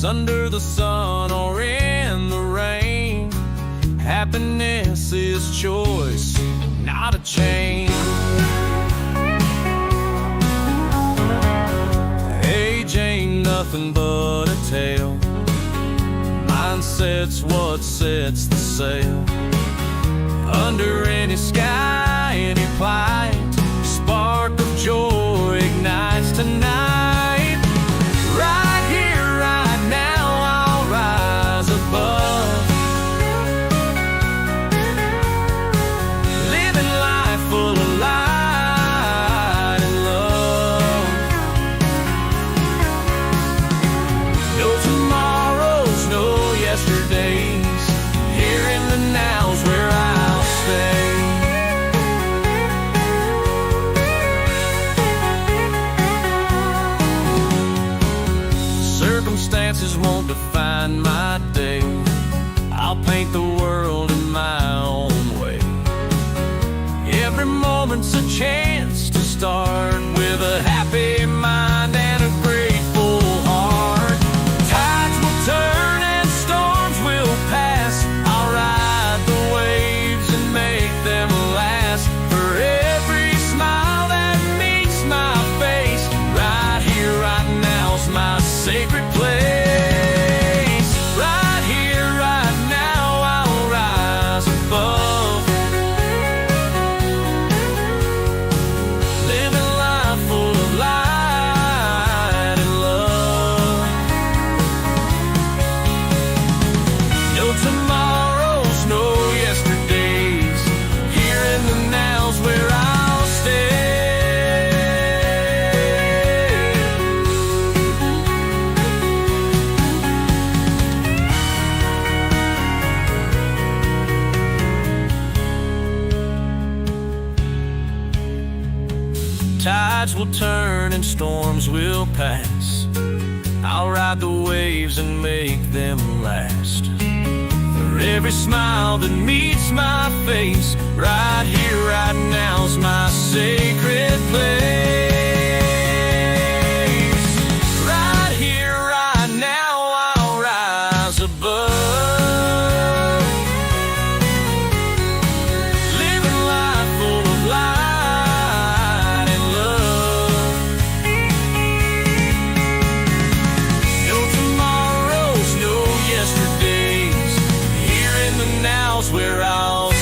under the sun or in the rain. Happiness is choice, not a chain. Age ain't nothing but a tale. Mindset's what sets the sail. Under any sky, any plight, spark of joy ignites tonight. Right here, right now, I'll rise above, living life full of light and love. No tomorrows, no yesterdays. Here in the now's where I'll stay. Circumstances won't define my day. I'll paint the world in my own way. Every moment's a chance to start with a happy mind and a grateful heart. Tides will turn and storms will pass. I'll ride the waves and make them last. For every smile that meets my face, right here, right now's my sacred place. Right here, right now, I'll rise above, living life full of light and love. No tomorrows, no yesterdays. Here in the now's where I'll stay. Tides will turn and storms will pass. I'll ride the waves and make them last. For every smile that meets my face, right here, right now's my sacred place. Right here, right now, I'll rise above, living life full of light and love. No tomorrows, no yesterdays. Here in the now's where I'll stay.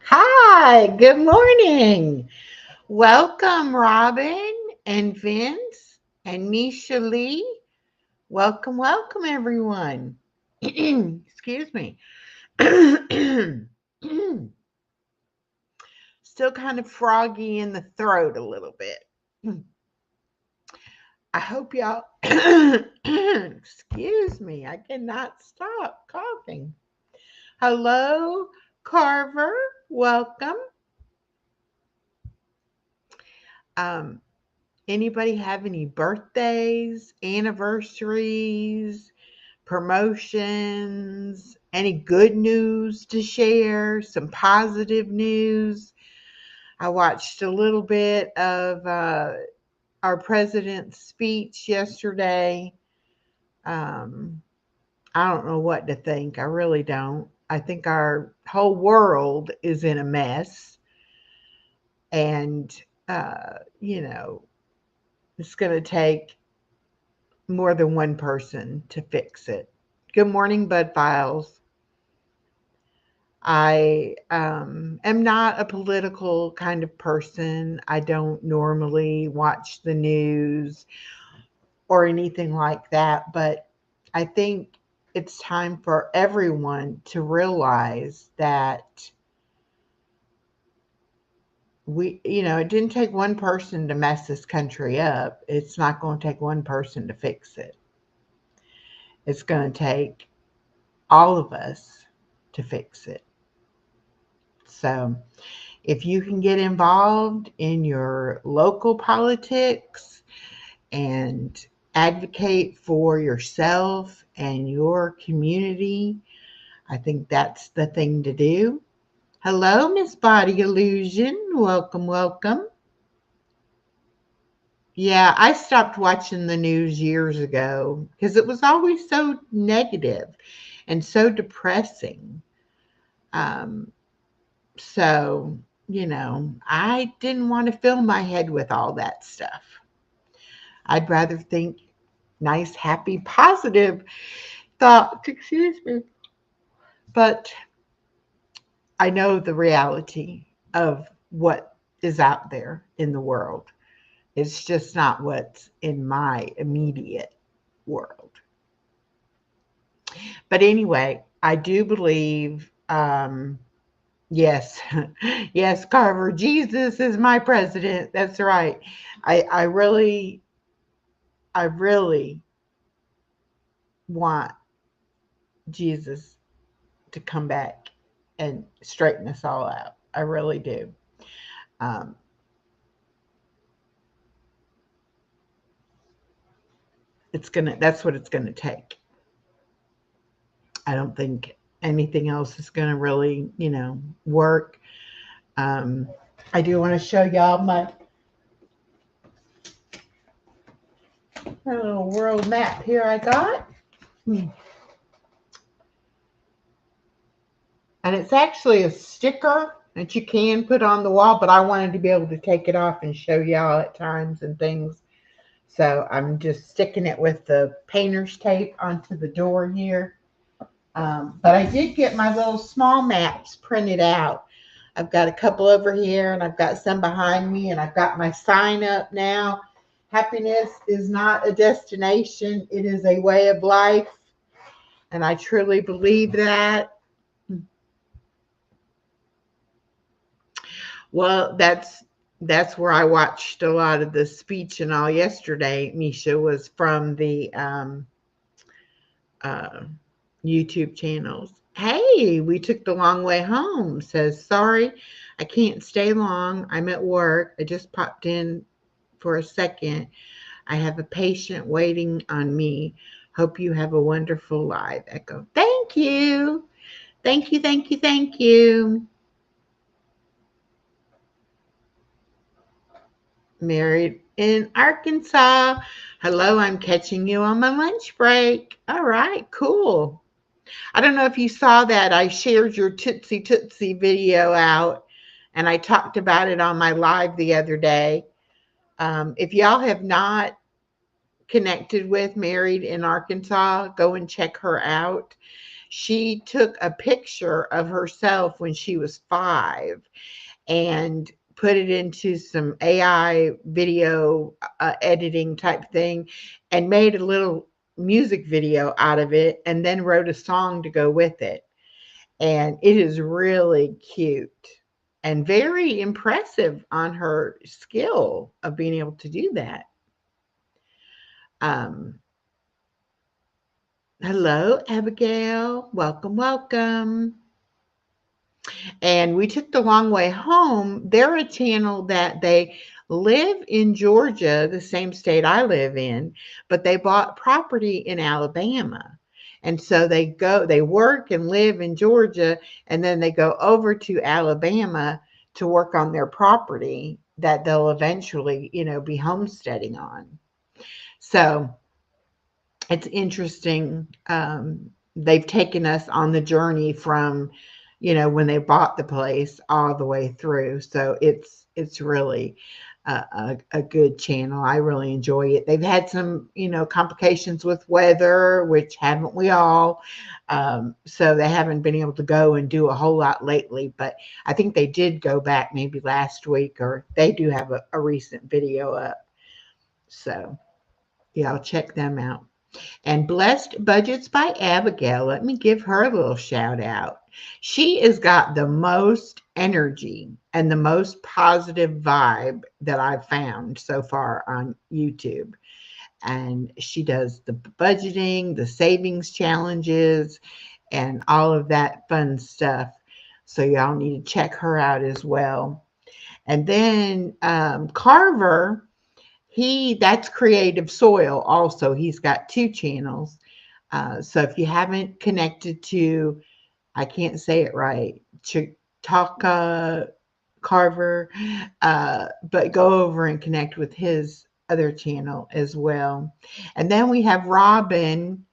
Hi, good morning. Welcome, Robin and Vince and Misha Lee. Welcome, welcome, everyone. Excuse me. Still kind of froggy in the throat a little bit. I hope y'all, excuse me, I cannot stop coughing. Hello, Carver. Welcome. Anybody have any birthdays, anniversaries, promotions, any good news to share, some positive news? I watched a little bit of our president's speech yesterday. I don't know what to think. I really don't. I think our whole world is in a mess. And, it's going to take more than one person to fix it. Good morning, Bud Files. I am not a political kind of person. I don't normally watch the news or anything like that, but I think it's time for everyone to realize that it didn't take one person to mess this country up. It's not going to take one person to fix it. It's going to take all of us to fix it. So if you can get involved in your local politics and advocate for yourself and your community. I think that's the thing to do. Hello, Miss Body Illusion. Welcome, welcome. Yeah, I stopped watching the news years ago because it was always so negative and so depressing. Um, so, I didn't want to fill my head with all that stuff. I'd rather think nice, happy, positive thoughts, excuse me. But I know the reality of what is out there in the world. It's just not what's in my immediate world. But anyway, I do believe, yes, yes, Carver, Jesus is my president. That's right. I really want Jesus to come back and straighten us all out. I really do. Um, that's what it's gonna take. I don't think anything else is gonna really, work. Um, I do want to show y'all my little world map here I got. And it's actually a sticker that you can put on the wall, but I wanted to be able to take it off and show y'all at times and things. So I'm just sticking it with the painter's tape onto the door here. But I did get my little small maps printed out. I've got a couple over here and I've got some behind me and I've got my sign up now. Happiness is not a destination, it is a way of life. And I truly believe that. Well, that's where I watched a lot of the speech and all yesterday, Misha, was from the uh, YouTube channels. Hey, we took the long way home. Says, sorry, I can't stay long. I'm at work. I just popped in for a second. I have a patient waiting on me. Hope you have a wonderful life. Echo. Thank you. Thank you, thank you, thank you. Married in Arkansas. Hello, I'm catching you on my lunch break. All right, cool. I don't know if you saw that. I shared your Tootsie Tootsie video out and I talked about it on my live the other day. If y'all have not connected with Married in Arkansas, go and check her out. She took a picture of herself when she was 5 and put it into some AI video editing type thing and made a little music video out of it and then wrote a song to go with it. And it is really cute and very impressive on her skill of being able to do that. Um, hello, Abigail. Welcome, welcome. And we took the long way home. They're a channel that they live in Georgia, the same state I live in, but they bought property in Alabama. And so they work and live in Georgia, and then they go over to Alabama to work on their property that they'll eventually, be homesteading on. So it's interesting. They've taken us on the journey from, when they bought the place all the way through. So it's really a good channel. I really enjoy it. They've had some, complications with weather, which haven't we all? So they haven't been able to go and do a whole lot lately, but I think they did go back maybe last week, or they do have a recent video up. So yeah, I'll check them out. And Blessed Budgets by Abigail. Let me give her a little shout out. She has got the most energy and the most positive vibe that I've found so far on YouTube. And she does the budgeting, the savings challenges, and all of that fun stuff. So y'all need to check her out as well. And then Carver, That's Creative Soil also. He's got two channels. So if you haven't connected to, I can't say it right, Chitaka Carver, but go over and connect with his other channel as well. And then we have Robin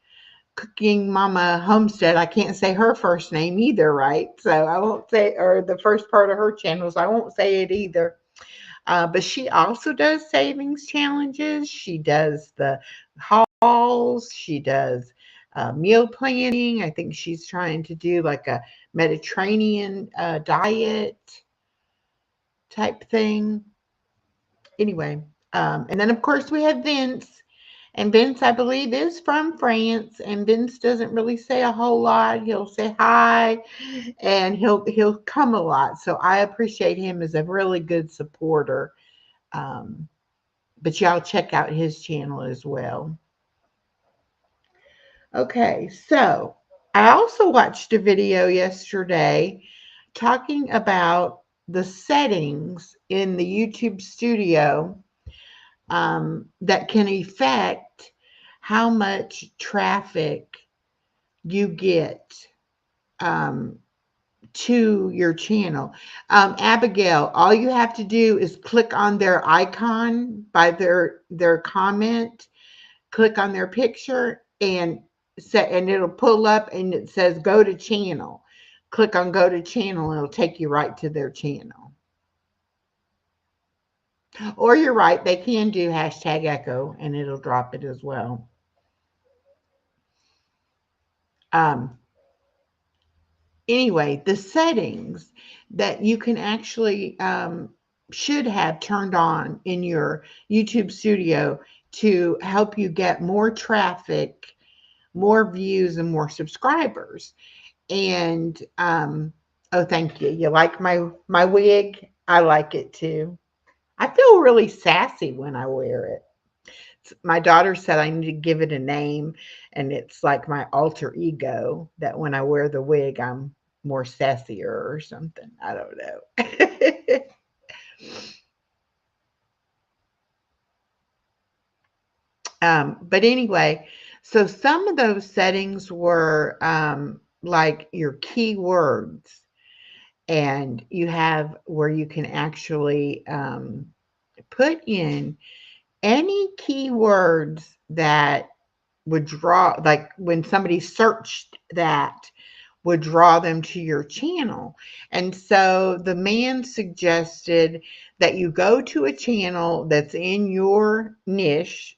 Cooking Mama Homestead. I can't say her first name either, right? So I won't say, or the first part of her channels, I won't say it either. But she also does savings challenges. She does the hauls. She does meal planning. I think she's trying to do like a Mediterranean diet type thing. Anyway, and then of course we have Vince. And Vince, I believe, is from France. And Vince doesn't really say a whole lot. He'll say hi, and he'll come a lot. So I appreciate him as a really good supporter. Um, but y'all check out his channel as well. Okay, so I also watched a video yesterday talking about the settings in the YouTube studio that can affect how much traffic you get um, to your channel. Abigail, all you have to do is click on their icon by their comment, click on their picture, and set, and it'll pull up and it says go to channel. Click on go to channel, and it'll take you right to their channel. Or you're right, they can do hashtag echo and it'll drop it as well. Um, anyway, the settings that you can actually should have turned on in your YouTube studio to help you get more traffic, more views, and more subscribers. And oh, thank you. You like my wig? I like it too. I feel really sassy when I wear it. My daughter said I need to give it a name, and it's like my alter ego that when I wear the wig, I'm more sassier or something. I don't know. But anyway, so some of those settings were like your keywords, and you have where you can actually put in any keywords that would draw, like when somebody searched that, would draw them to your channel. And so the man suggested that you go to a channel that's in your niche,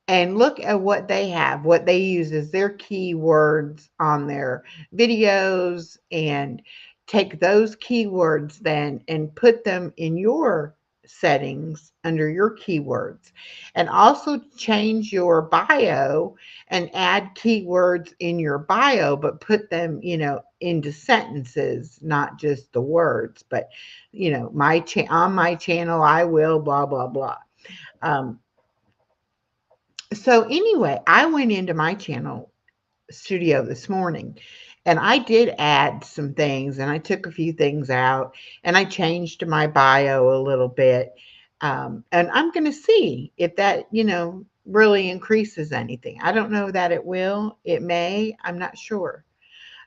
and look at what they have, what they use as their keywords on their videos, and take those keywords then and put them in your settings under your keywords, and also change your bio and add keywords in your bio, but put them, into sentences, not just the words, but on my channel I will blah blah blah. um, so anyway, I went into my channel studio this morning, and I did add some things, and I took a few things out, and I changed my bio a little bit. And I'm going to see if that, really increases anything. I don't know that it will. It may. I'm not sure.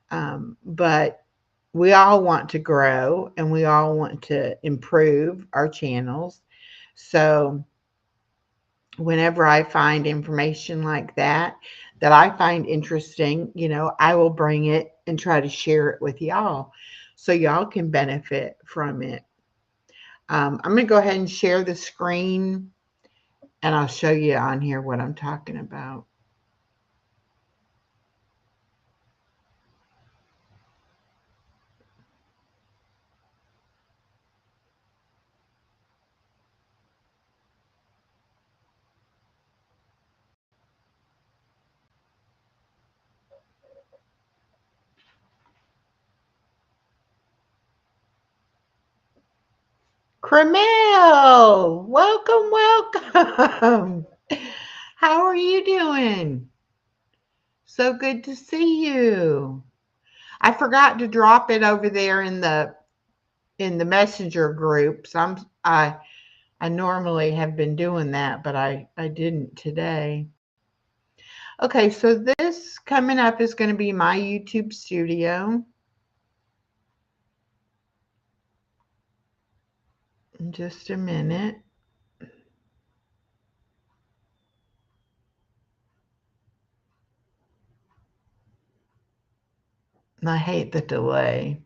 But we all want to grow, and we all want to improve our channels. So whenever I find information like that I find interesting, I will bring it and try to share it with y'all so y'all can benefit from it. I'm going to go ahead and share the screen, and I'll show you on here what I'm talking about. Cremel, welcome, welcome. How are you doing? So good to see you. I forgot to drop it over there in the messenger group. So I normally have been doing that, but I didn't today. Okay, so this coming up is going to be my YouTube studio. In just a minute. I hate the delay.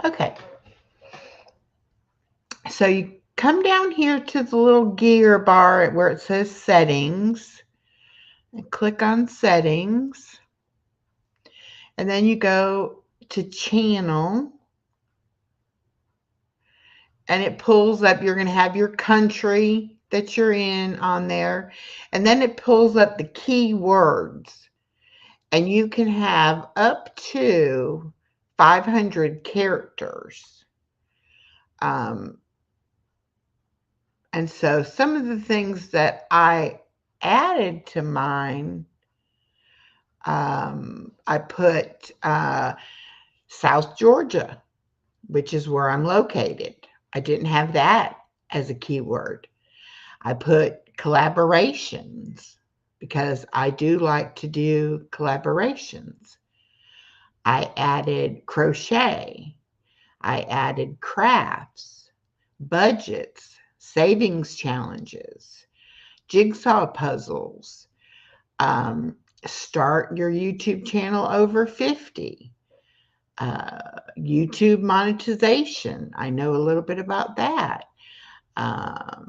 Okay. So you come down here to the little gear bar where it says settings and click on settings. And then you go to channel and it pulls up. You're going to have your country that you're in on there. And then it pulls up the keywords. And you can have up to 500 characters. And so some of the things that I added to mine, I put South Georgia, which is where I'm located. I didn't have that as a keyword. I put collaborations because I do like to do collaborations. I added crochet. I added crafts, budgets, savings challenges, jigsaw puzzles, start your YouTube channel over 50, YouTube monetization. I know a little bit about that. I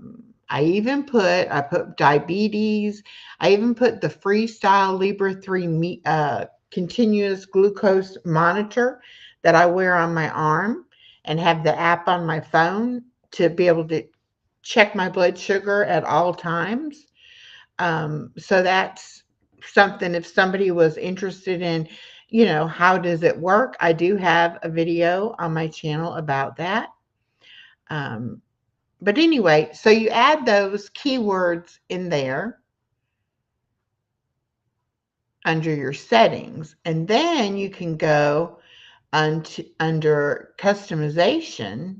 put diabetes. I even put the Freestyle Libre 3 continuous glucose monitor that I wear on my arm and have the app on my phone to be able to check my blood sugar at all times. So that's something if somebody was interested in, how does it work? I do have a video on my channel about that. But anyway, so you add those keywords in there under your settings, and then you can go under customization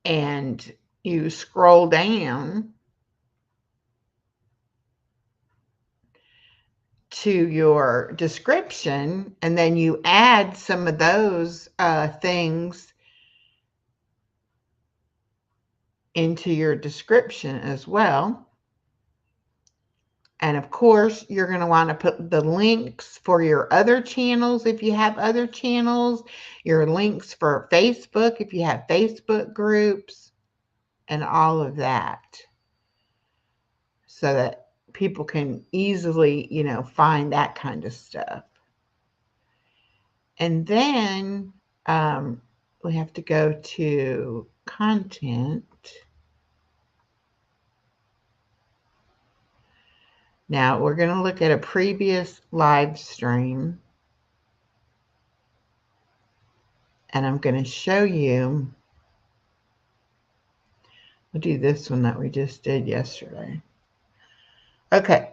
and you scroll down to your description, and then you add some of those things into your description as well. And of course, you're going to want to put the links for your other channels if you have other channels, your links for Facebook if you have Facebook groups, and all of that, so that people can easily, find that kind of stuff. And then we have to go to content. Now we're going to look at a previous live stream, and I'm going to show you. We'll do this one that we just did yesterday. Okay.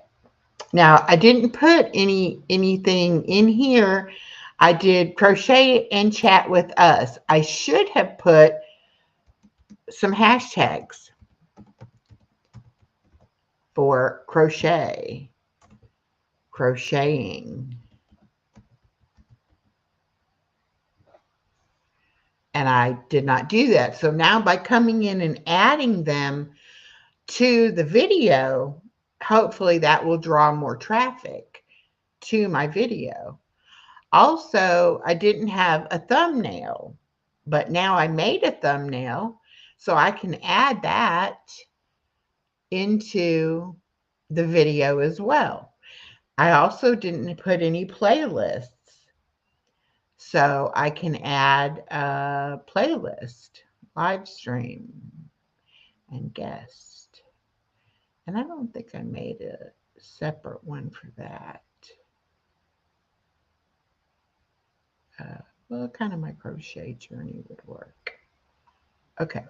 Now I didn't put anything in here. I did crochet and chat with us. I should have put some hashtags for crochet, crocheting. And I did not do that. So now by coming in and adding them to the video, hopefully that will draw more traffic to my video. Also, I didn't have a thumbnail, but now I made a thumbnail, so I can add that into the video as well. I also didn't put any playlists, so I can add a playlist, live stream, and guest. And I don't think I made a separate one for that. Well, kind of my crochet journey would work. Okay.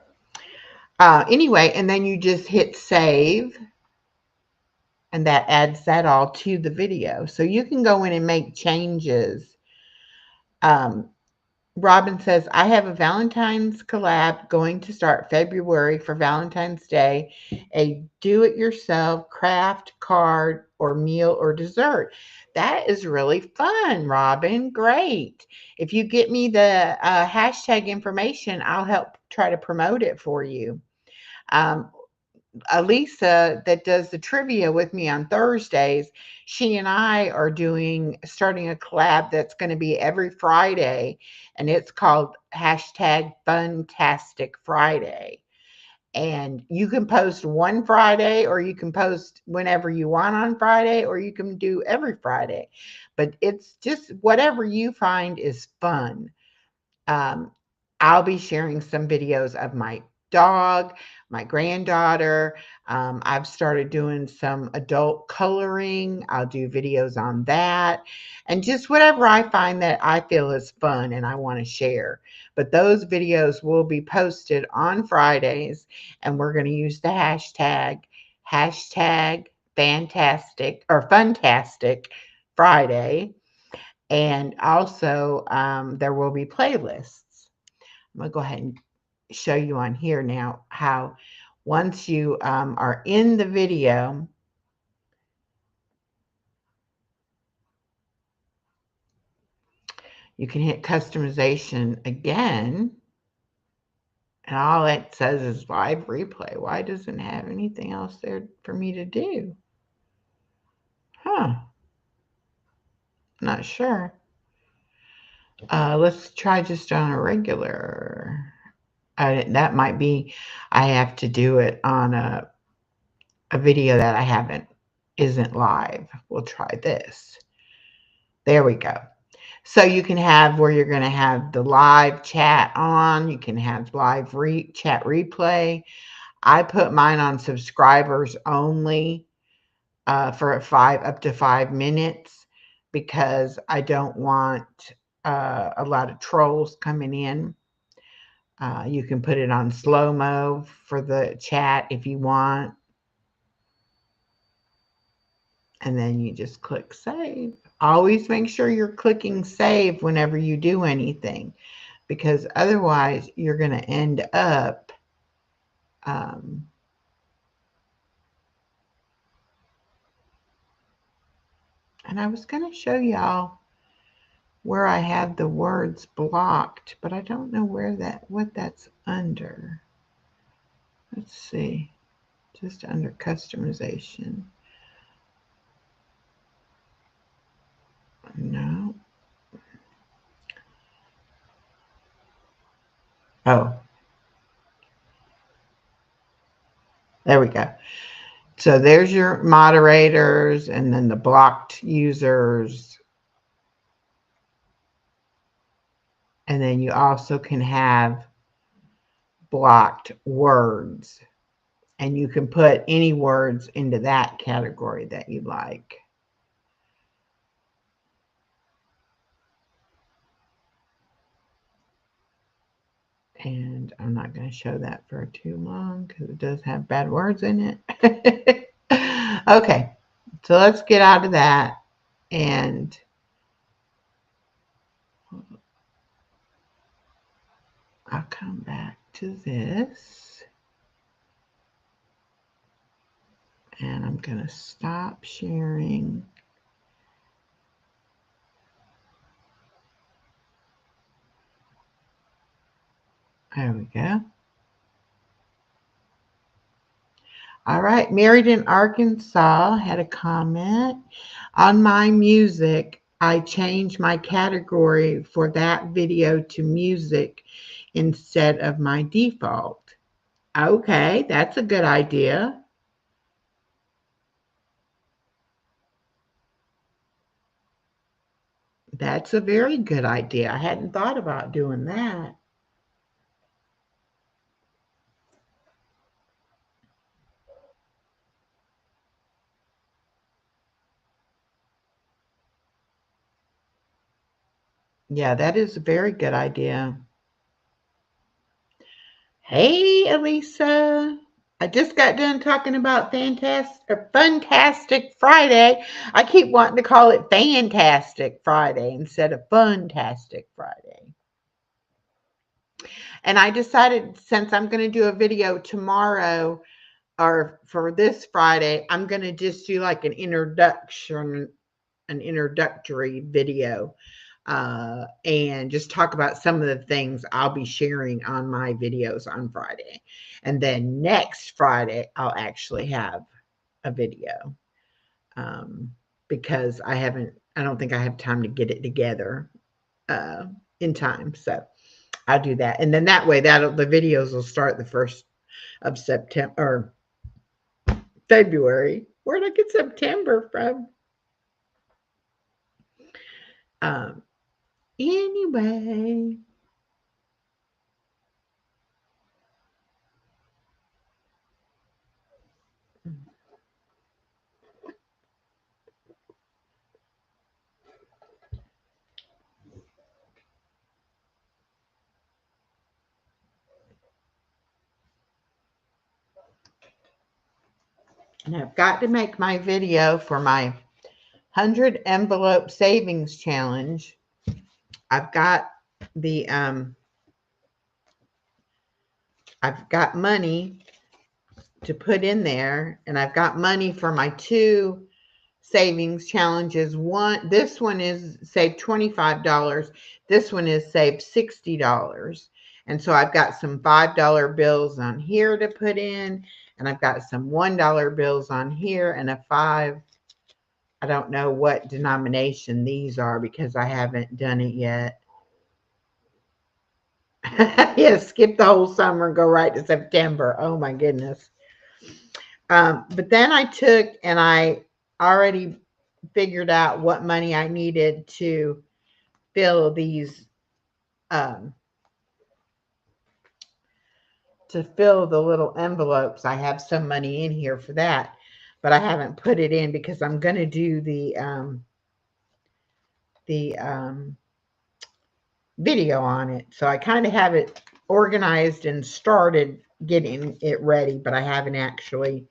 Anyway, and then you just hit save, and that adds that all to the video. So you can go in and make changes Um, Robin says, I have a Valentine's collab going to start February for Valentine's Day, a do it yourself craft card or meal or dessert. That is really fun, Robin. Great. If you get me the hashtag information, I'll help try to promote it for you. Um, Alisa, that does the trivia with me on Thursdays, she and I are starting a collab that's going to be every Friday, and it's called hashtag Funtastic Friday. And you can post one Friday, or you can post whenever you want on Friday, or you can do every Friday. But it's just whatever you find is fun. Um, I'll be sharing some videos of my dog, my granddaughter. I've started doing some adult coloring. I'll do videos on that and just whatever I find that I feel is fun and I want to share. But those videos will be posted on Fridays, and we're going to use the hashtag fantastic or funtastic Friday. And also, there will be playlists. I'm going to go ahead and show you on here now how once you are in the video, you can hit customization again. And all it says is live replay. Why doesn't it have anything else there for me to do? Huh. Not sure. Let's try just on a regular. That might be, I have to do it on a video that I haven't, isn't live. We'll try this. There we go. So you can have where you're going to have the live chat on. You can have live chat replay. I put mine on subscribers only for up to 5 minutes because I don't want a lot of trolls coming in. You can put it on slow-mo for the chat if you want. And then you just click save. Always make sure you're clicking save whenever you do anything, because otherwise you're going to end up and I was going to show y'all where I have the words blocked, but I don't know what that's under. Let's see. Just under customization. No. Oh. There we go. So there's your moderators and then the blocked users. And then you also can have blocked words. And you can put any words into that category that you like. And I'm not going to show that for too long because it does have bad words in it. Okay, so let's get out of that. And I'll come back to this. And I'm going to stop sharing. There we go. All right, married in Arkansas had a comment. On my music, I changed my category for that video to music instead of my default. Okay, that's a good idea. That's a very good idea. I hadn't thought about doing that. Yeah, that is a very good idea. Hey, Elisa. I just got done talking about Funtastic Friday. I keep wanting to call it Fantastic Friday instead of Funtastic Friday. And I decided, since I'm going to do a video tomorrow or for this Friday, I'm going to just do like an introductory video, and just talk about some of the things I'll be sharing on my videos on Friday. And then next Friday, I'll actually have a video, because I don't think I have time to get it together in time. So I'll do that. And then that way, the videos will start the 1st of September or February. Where did I get September from? Anyway. And I've got to make my video for my 100 envelope savings challenge. I've got the I've got money to put in there, and I've got money for my 2 savings challenges. This one is save $25. This one is save $60. And so I've got some $5 bills on here to put in, and I've got some $1 bills on here and a 5. I don't know what denomination these are because I haven't done it yet. Yeah, skip the whole summer and go right to September. Oh my goodness. But then I took and I already figured out what money I needed to fill these, to fill the little envelopes. I have some money in here for that, but I haven't put it in because I'm going to do the video on it. So I kind of have it organized and started getting it ready, but I haven't actually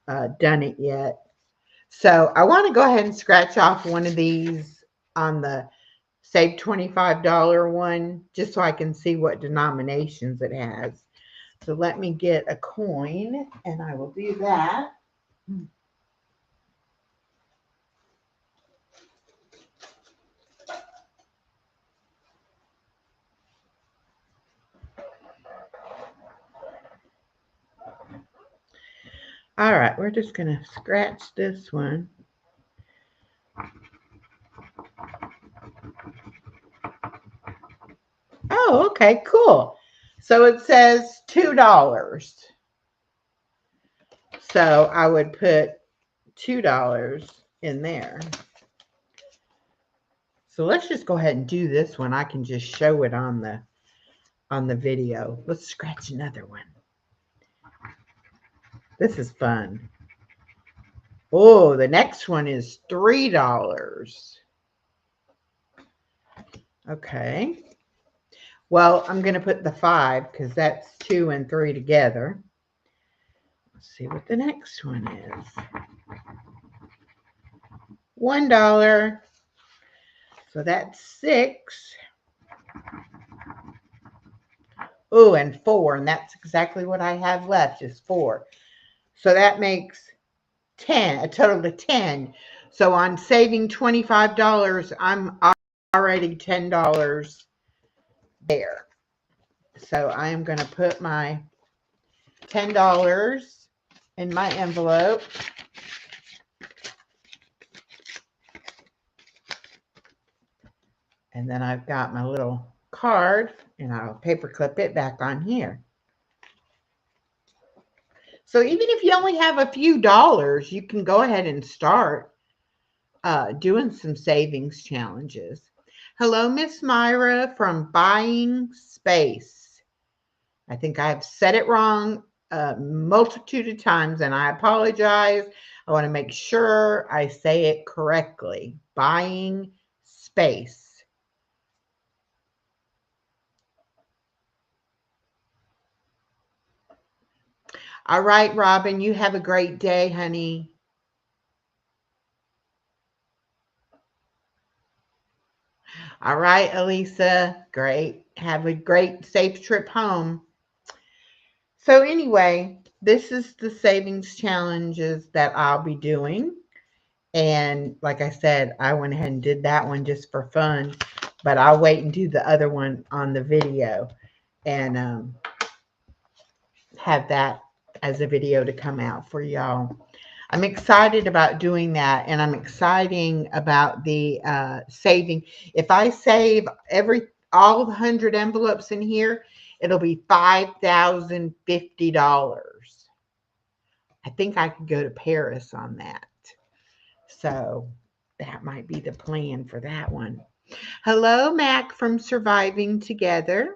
done it yet. So I want to go ahead and scratch off one of these on the save $25 one, just so I can see what denominations it has. So let me get a coin and I will do that. All right, we're just going to scratch this one. Oh, okay, cool. So it says $2. So I would put $2 in there. So let's just go ahead and do this one. I can just show it on the video. Let's scratch another one. This is fun. Oh, the next one is $3. Okay. Well, I'm going to put the 5 because that's 2 and 3 together. Let's see what the next one is. $1. So that's 6. Oh, and 4. And that's exactly what I have left is 4. So that makes 10, a total of 10. So on saving $25, I'm already $10 there. So I am going to put my $10 in my envelope. And then I've got my little card and I'll paper clip it back on here. So even if you only have a few dollars, you can go ahead and start doing some savings challenges. Hello, Miss Myra from Buying Space. I think I've said it wrong a multitude of times and I apologize. I want to make sure I say it correctly. Buying Space. All right, Robin, you have a great day, honey. All right, Elisa, great. Have a great, safe trip home. So, anyway, this is the savings challenges that I'll be doing. And like I said, I went ahead and did that one just for fun, but I'll wait and do the other one on the video and have that as a video to come out for y'all. I'm excited about doing that, and I'm exciting about the saving. If I save all 100 envelopes in here, it'll be $5,050. I think I could go to Paris on that. So that might be the plan for that one. Hello, Mac from Surviving Together.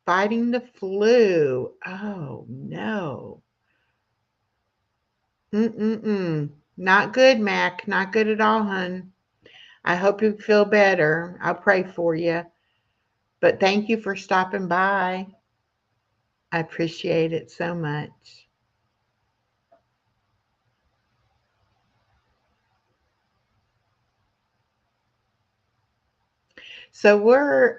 Fighting the flu. Oh, no. Mm-mm-mm. Not good, Mac. Not good at all, hun. I hope you feel better. I'll pray for you. But thank you for stopping by. I appreciate it so much. So we're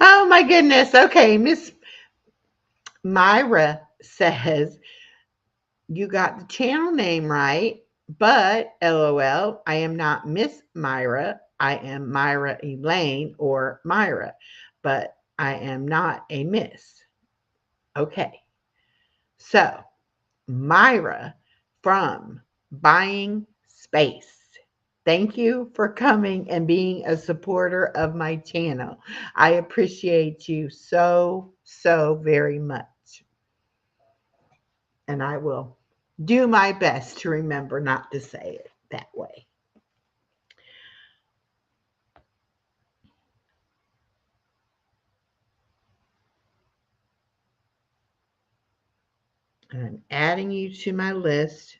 oh my goodness. Okay, Miss Myra says you got the channel name right, but LOL, I am not Miss Myra. I am Myra Elaine or Myra, but I am not a Miss. Okay. So, Myra from Buying Space. Thank you for coming and being a supporter of my channel. I appreciate you so, so very much. And I will do my best to remember not to say it that way. And I'm adding you to my list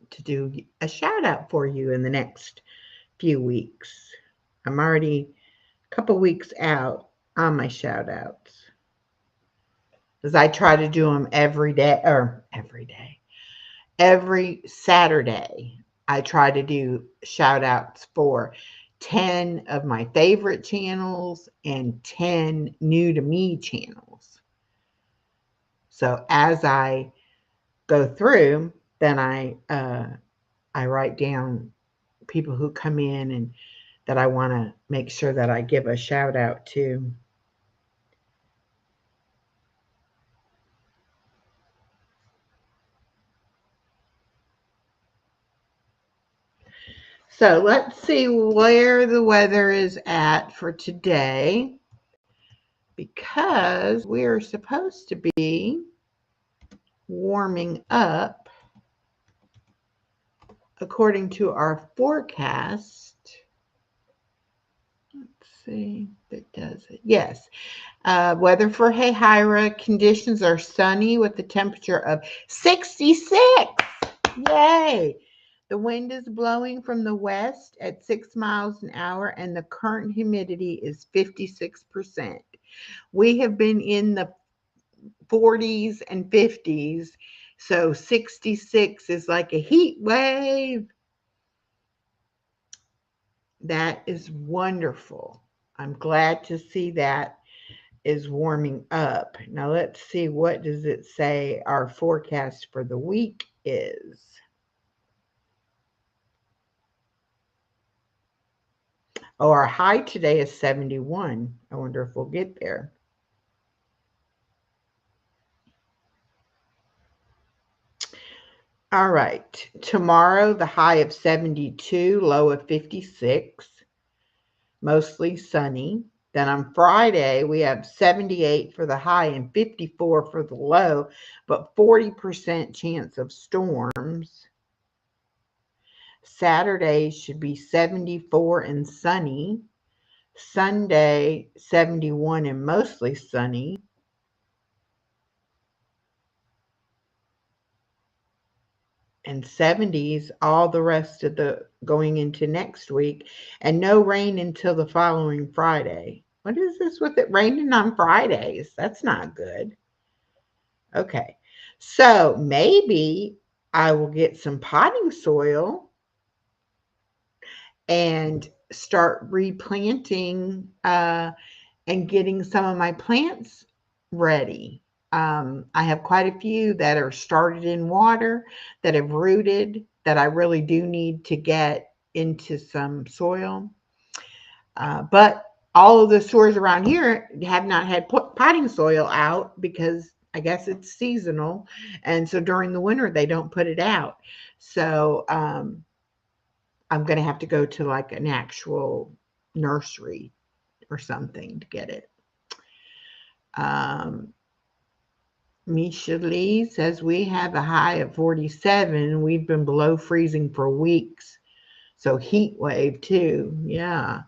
to do a shout out for you in the next few weeks. I'm already a couple weeks out on my shout outs because I try to do them every day or every Saturday. I try to do shout outs for 10 of my favorite channels and 10 new to me channels. So as I go through, then I write down people who come in and that I want to make sure that I give a shout out to. So let's see where the weather is at for today, because we're supposed to be warming up according to our forecast. Let's see if it does it. Yes. Weather for Hahira, conditions are sunny with a temperature of 66. Yay! The wind is blowing from the west at 6 miles an hour, and the current humidity is 56%. We have been in the 40s and 50s, so 66 is like a heat wave. That is wonderful. I'm glad to see that is warming up. Now let's see, what does it say our forecast for the week is. Oh, our high today is 71. I wonder if we'll get there. All right. Tomorrow, the high of 72, low of 56, mostly sunny. Then on Friday, we have 78 for the high and 54 for the low, but 40% chance of storms. Saturday should be 74 and sunny. Sunday, 71 and mostly sunny. and 70s all the rest of the going into next week, and no rain until the following Friday. What is this with it raining on Fridays? That's not good. Okay. So maybe I will get some potting soil and start replanting and getting some of my plants ready. I have quite a few that are started in water, that have rooted, that I really do need to get into some soil. But all of the stores around here have not had potting soil out because I guess it's seasonal. And so during the winter, they don't put it out. So I'm going to have to go to like an actual nursery or something to get it. Um, Misha Lee says we have a high of 47. We've been below freezing for weeks. So heat wave too. Yeah.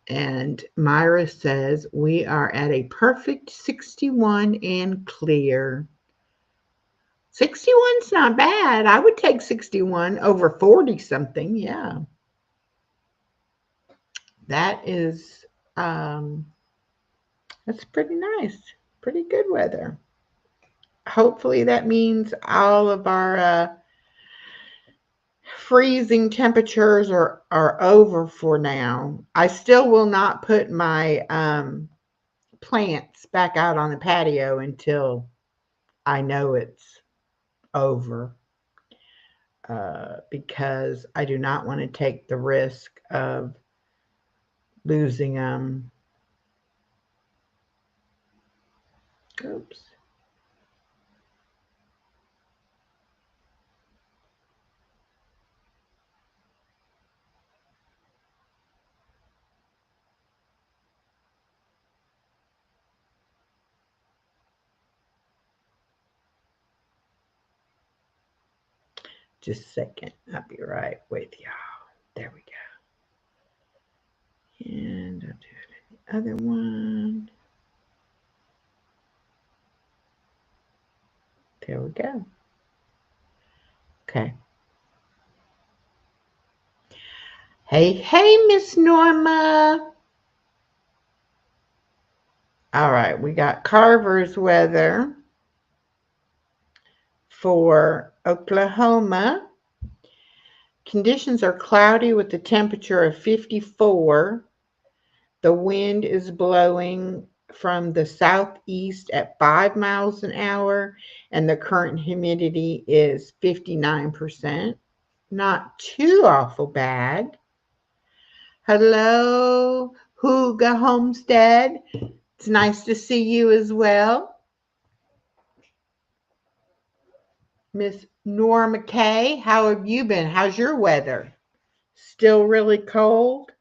And Myra says we are at a perfect 61 and clear. 61's not bad. I would take 61 over 40 something. Yeah. That is that's pretty nice. Pretty good weather. Hopefully that means all of our freezing temperatures are over for now. I still will not put my plants back out on the patio until I know it's over, because I do not want to take the risk of losing them. Oops. Just a second. I'll be right with y'all. There we go. And I'll do the other one. There we go. Okay. Hey, hey, Miss Norma. All right, we got Carver's weather for Oklahoma. Conditions are cloudy with a temperature of 54. The wind is blowing from the southeast at 5 miles an hour, and the current humidity is 59%. Not too awful bad. Hello, Huga Homestead. It's nice to see you as well. Miss Norma Kay, how have you been? How's your weather? Still really cold?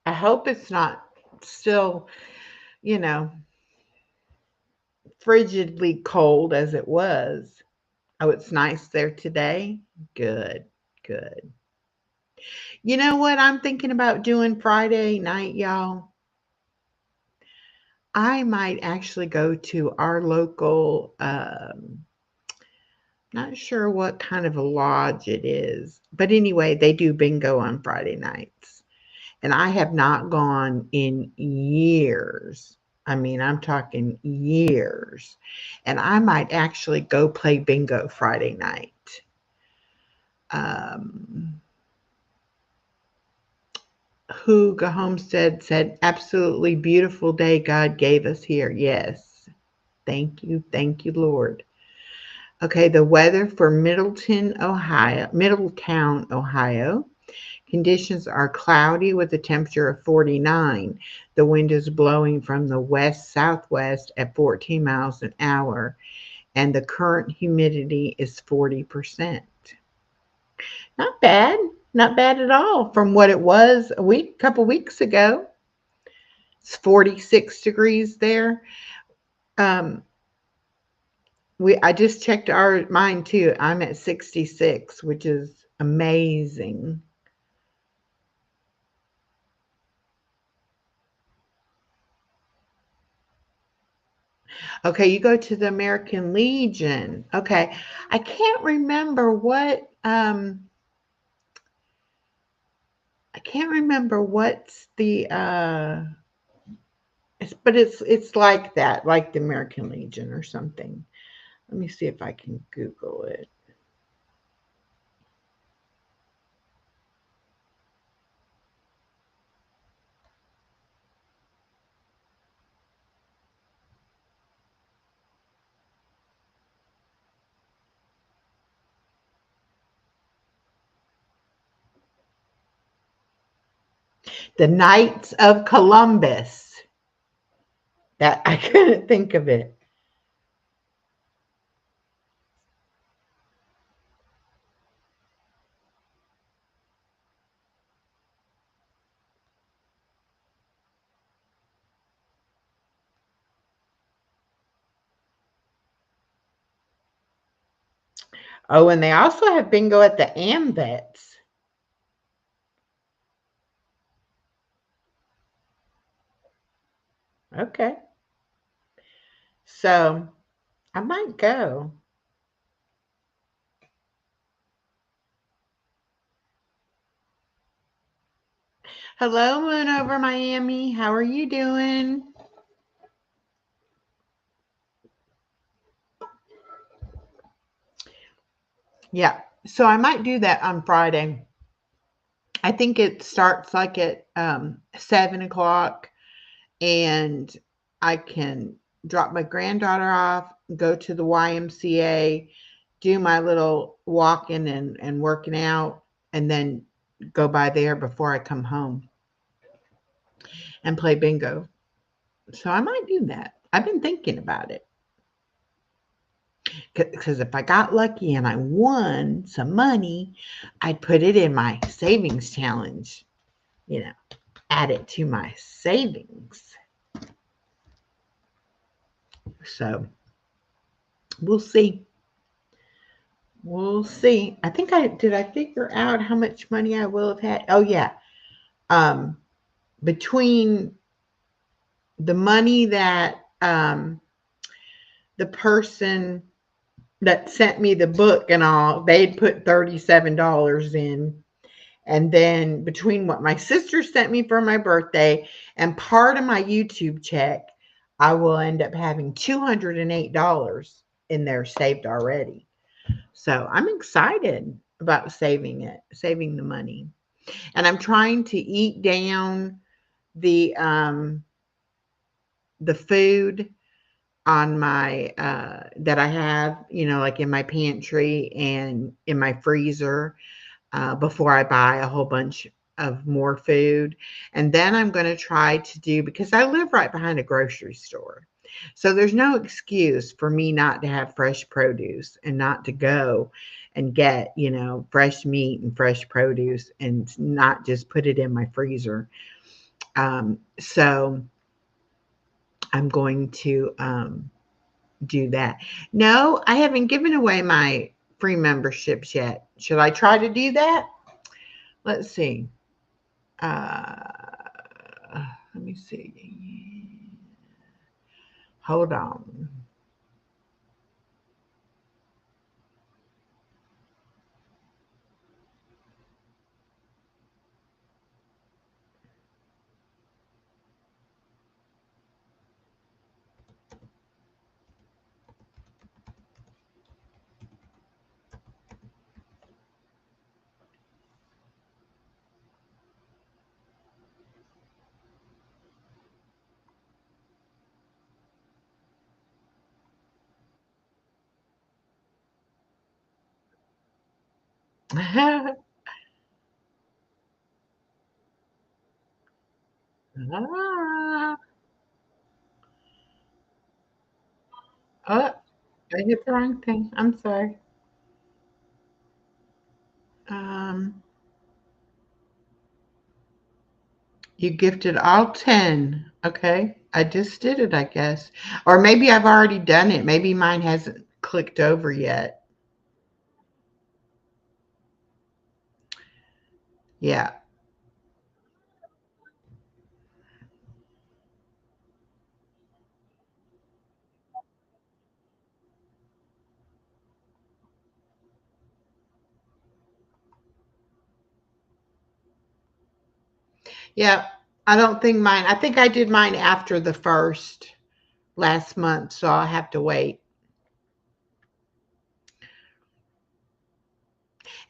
I hope it's not still, you know, frigidly cold as it was. Oh, it's nice there today. Good, good. You know what I'm thinking about doing Friday night, y'all? I might actually go to our local, not sure what kind of a lodge it is, but anyway, they do bingo on Friday nights. And I have not gone in years. I mean, I'm talking years. And I might actually go play bingo Friday night. Um, Huga Homestead said, absolutely beautiful day God gave us here. Yes. Thank you, Lord. Okay, the weather for Middletown, Ohio. Conditions are cloudy with a temperature of 49. The wind is blowing from the west-southwest at 14 miles an hour, and the current humidity is 40%. Not bad. Not bad at all from what it was couple weeks ago. It's 46 degrees there. Um, I just checked mine too. I'm at 66, which is amazing. Okay, you go to the American Legion. Okay. I can't remember what's the it's like that, like the American Legion or something. Let me see if I can Google it. The Knights of Columbus. That I couldn't think of it. Oh, and they also have bingo at the AMVETS. Okay. So I might go. Hello, Moon over Miami. How are you doing? Yeah. So I might do that on Friday. I think it starts like at 7 o'clock, and I can drop my granddaughter off, go to the YMCA, do my little walking and working out, and then go by there before I come home and play bingo. So I might do that. I've been thinking about it because if I got lucky and I won some money, I'd put it in my savings challenge, you know, add it to my savings. So we'll see. We'll see. I figure out how much money I will have had. Oh yeah. Um between the money that the person that sent me the book and all, they'd put $37 in. And then between what my sister sent me for my birthday and part of my YouTube check, I will end up having $208 in there saved already. So I'm excited about saving the money. And I'm trying to eat down the the food on my that I have, like in my pantry and in my freezer before I buy a whole bunch of more food. And then I'm going to try to do, because I live right behind a grocery store. So there's no excuse for me not to have fresh produce and not to go and get, fresh meat and fresh produce and not just put it in my freezer. So I'm going to do that. No, I haven't given away my free memberships yet. Should I try to do that? Let's see. Let me see. Hold on. Ah, oh, I hit the wrong thing. I'm sorry. You gifted all 10. Okay. I just did it, I guess. Or maybe I've already done it. Maybe mine hasn't clicked over yet. Yeah. Yeah. I don't think mine, I think I did mine after the first last month, so I'll have to wait.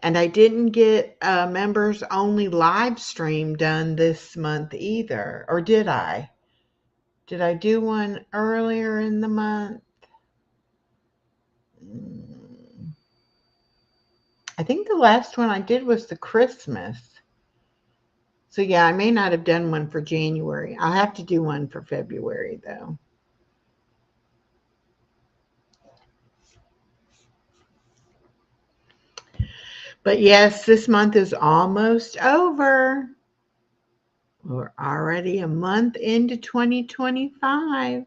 And I didn't get a members only live stream done this month either. Or did I? Did I do one earlier in the month? Mm, I think the last one I did was the Christmas. So yeah, I may not have done one for January. I'll have to do one for February though. But yes, this month is almost over. We're already a month into 2025.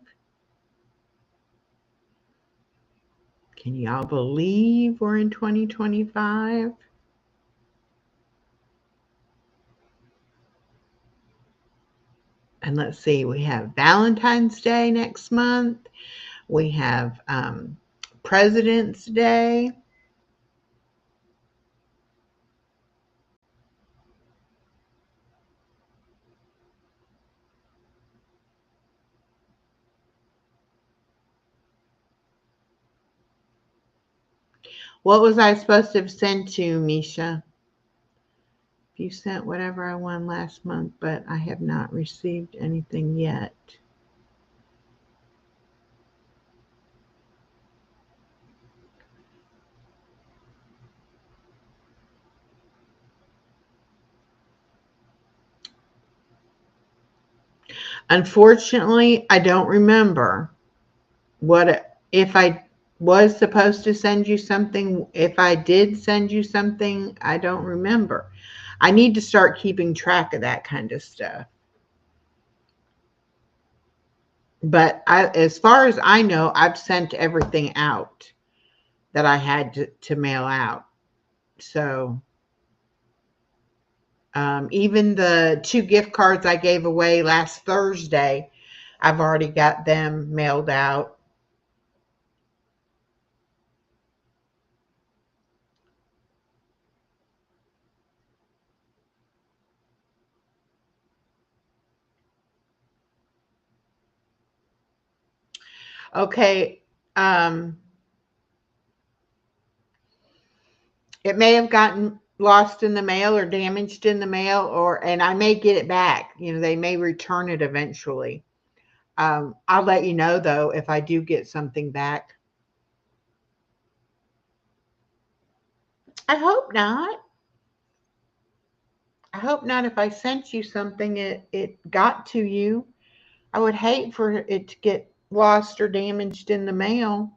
Can y'all believe we're in 2025? And let's see, we have Valentine's Day next month. We have President's Day. What was I supposed to have sent to Misha? You sent whatever I won last month, but I have not received anything yet. Unfortunately, I don't remember what if I was supposed to send you something. If I did send you something, I don't remember. I need to start keeping track of that kind of stuff. But as far as I know, I've sent everything out that I had to mail out. So even the 2 gift cards I gave away last Thursday, I've already got them mailed out. Okay. Um, it may have gotten lost in the mail or damaged in the mail, and I may get it back. They may return it eventually. I'll let you know though if I do get something back. I hope not. I hope not. If I sent you something, it got to you. I would hate for it to get lost or damaged in the mail.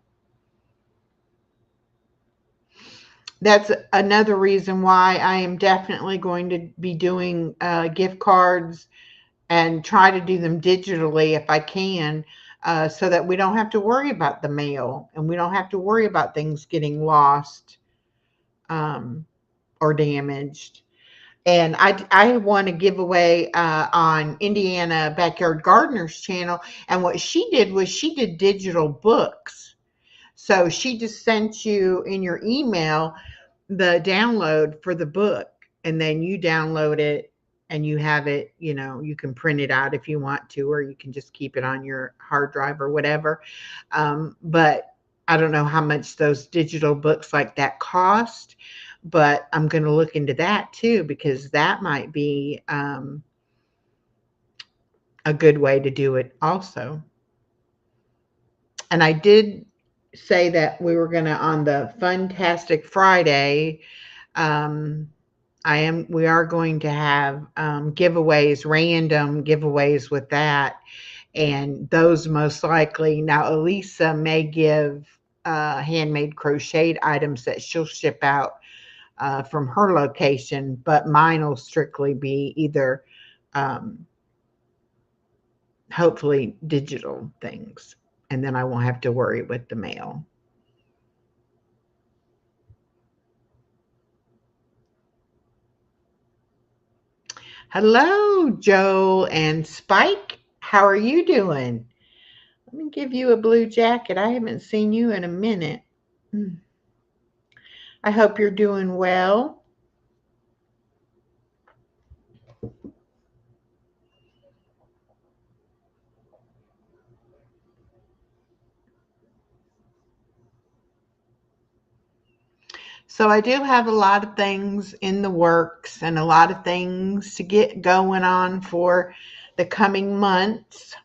That's another reason why I am definitely going to be doing gift cards and try to do them digitally if I can, so that we don't have to worry about the mail and we don't have to worry about things getting lost um, or damaged. And I won a giveaway on Indiana Backyard Gardeners channel. And what she did was she did digital books. So she just sent you in your email the download for the book, and then you download it and you have it, you can print it out if you want to, or you can just keep it on your hard drive or whatever. But I don't know how much those digital books like that cost, but I'm going to look into that too, because that might be a good way to do it also. And I did say that we were going to, on the Funtastic Friday, um, we are going to have giveaways, random giveaways with that. And those most likely, now Elisa may give handmade crocheted items that she'll ship out from her location, but mine will strictly be either hopefully digital things, and then I won't have to worry with the mail. Hello, Joel and Spike. How are you doing? Let me give you a blue jacket. I haven't seen you in a minute. I hope you're doing well. So I do have a lot of things in the works and a lot of things to get going on for the coming months.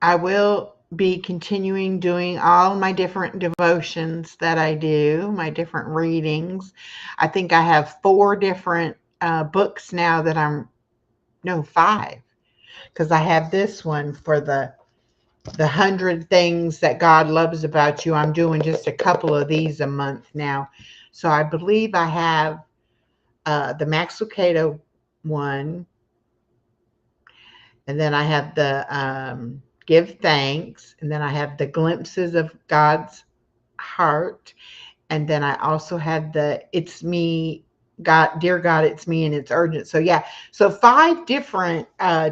I will be continuing doing all my different devotions that I do, my different readings. I think I have 4 different books now that no, 5, because I have this one for the 100 things that God loves about you. I'm doing just a couple of these a month now. So I believe I have the Max Lucado one, and then I have the Give Thanks, and then I have the Glimpses of God's Heart, and then I also have the It's Me, God, Dear God, It's Me and It's Urgent. So yeah, so 5 different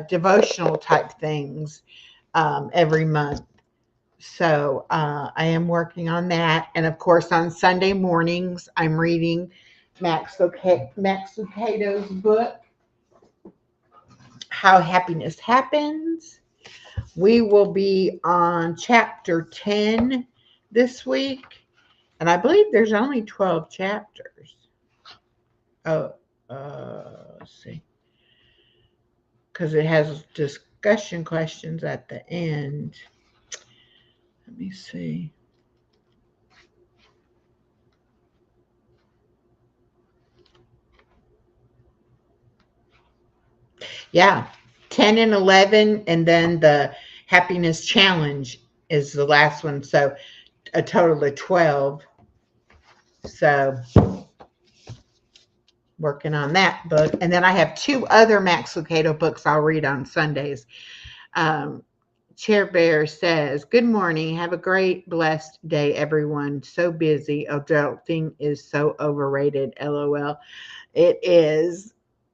devotional type things every month. So I am working on that. And of course, on Sunday mornings, I'm reading Max Lucado's book, How Happiness Happens. We will be on chapter 10 this week. And I believe there's only 12 chapters. Oh, let's see. Because it has discussion questions at the end. Let me see. Yeah, 10 and 11, and then the happiness challenge is the last one. So a total of 12. So working on that book. And then I have 2 other Max Lucado books I'll read on Sundays. Chair Bear says, good morning. Have a great, blessed day, everyone. So busy. Adulting is so overrated. LOL. It is.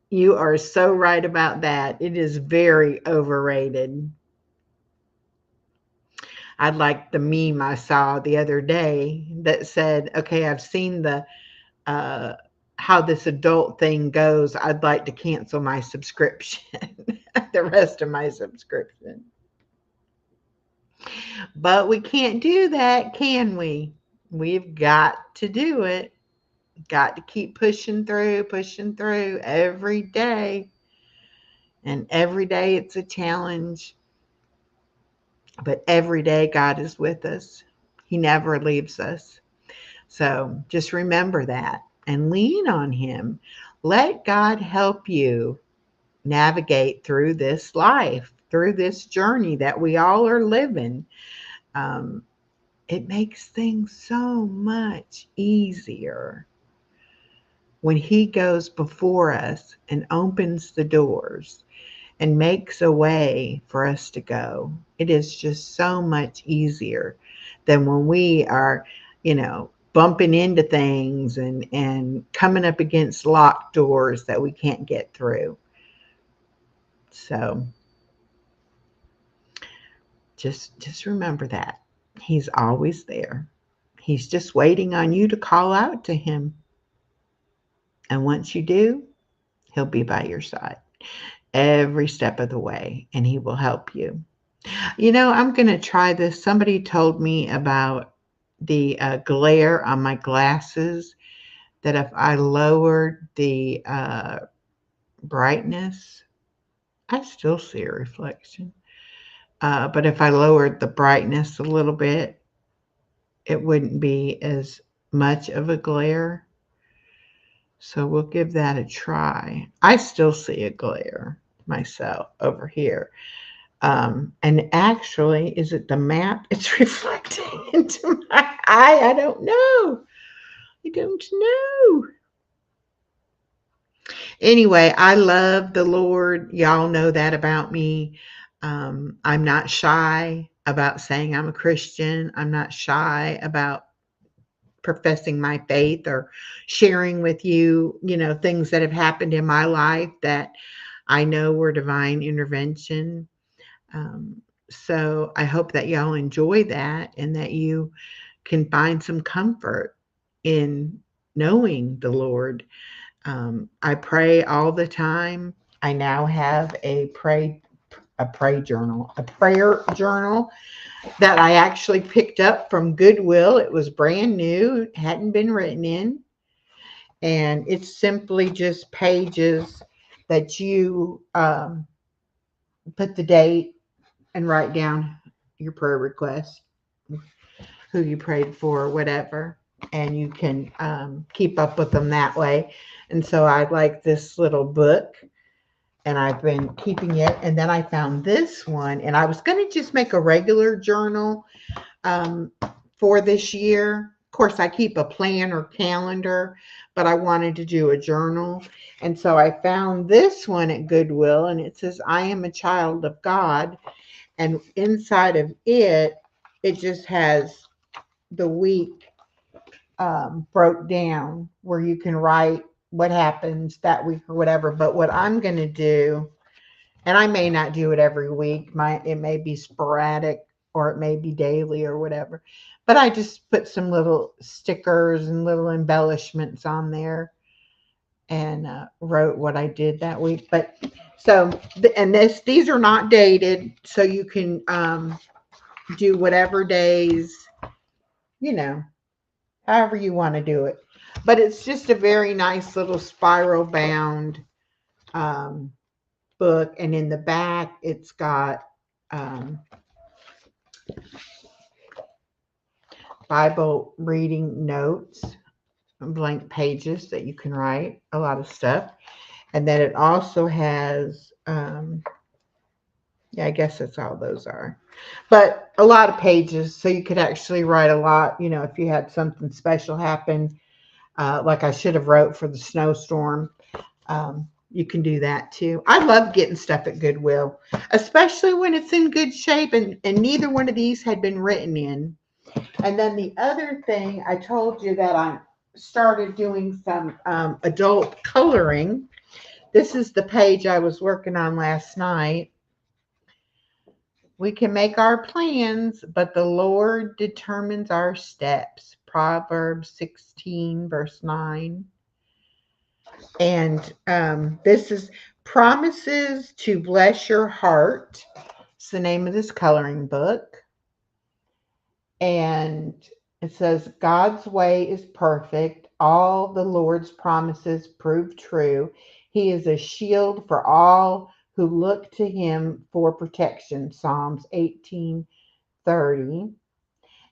You are so right about that. It is very overrated. I like the meme I saw the other day that said, okay, I've seen the how this adult thing goes. I'd like to cancel my subscription, the rest of my subscription. But we can't do that, can we? We've got to do it. Got to keep pushing through every day. And every day it's a challenge. But every day God is with us. He never leaves us. So just remember that and lean on Him. Let God help you navigate through this life, through this journey that we all are living. It makes things so much easier when He goes before us and opens the doors and makes a way for us to go. It is just so much easier than when we are, bumping into things and coming up against locked doors that we can't get through. So just remember that. He's always there. He's just waiting on you to call out to Him. And once you do, He'll be by your side every step of the way, and He will help you. I'm going to try this. Somebody told me about the glare on my glasses, that if I lowered the brightness, I still see a reflection. But if I lowered the brightness a little bit, it wouldn't be as much of a glare. So we'll give that a try. I still see a glare myself over here. And actually, is it the map? It's reflecting into my eye. I don't know. I don't know. Anyway, I love the Lord. Y'all know that about me. I'm not shy about saying I'm a Christian. I'm not shy about professing my faith or sharing with you, things that have happened in my life that I know were divine intervention. Um, so I hope that y'all enjoy that and that you can find some comfort in knowing the Lord. I pray all the time. I now have a prayer journal that I actually picked up from Goodwill. It was brand new, it hadn't been written in, and it's simply just pages that you put the date and write down your prayer request, who you prayed for, whatever, and you can keep up with them that way. And so I like this little book, and I've been keeping it. And then I found this one, and I was going to just make a regular journal um, for this year. Of course, I keep a plan or calendar, but I wanted to do a journal. And so I found this one at Goodwill, and it says, I am a child of God. And inside of it, it just has the week broke down where you can write what happens that week or whatever. But what I'm going to do, and I may not do it every week, it may be sporadic or it may be daily or whatever. But I just put some little stickers and little embellishments on there and wrote what I did that week. But so, and these are not dated, so you can do whatever days, you know, however you want to do it. But it's just a very nice little spiral bound um, book. And in the back, it's got Bible reading notes, blank pages that you can write a lot of stuff. And then it also has, I guess that's all those are. But a lot of pages, so you could actually write a lot, if you had something special happen, like I should have wrote for the snowstorm. You can do that too. I love getting stuff at Goodwill, especially when it's in good shape, and neither one of these had been written in. And then the other thing, I told you that I started doing some adult coloring. This is the page I was working on last night. We can make our plans, but the Lord determines our steps. Proverbs 16, verse 9. And this is Promises to Bless Your Heart. It's the name of this coloring book. And it says, God's way is perfect. All the Lord's promises prove true. He is a shield for all who look to him for protection. Psalms 18:30.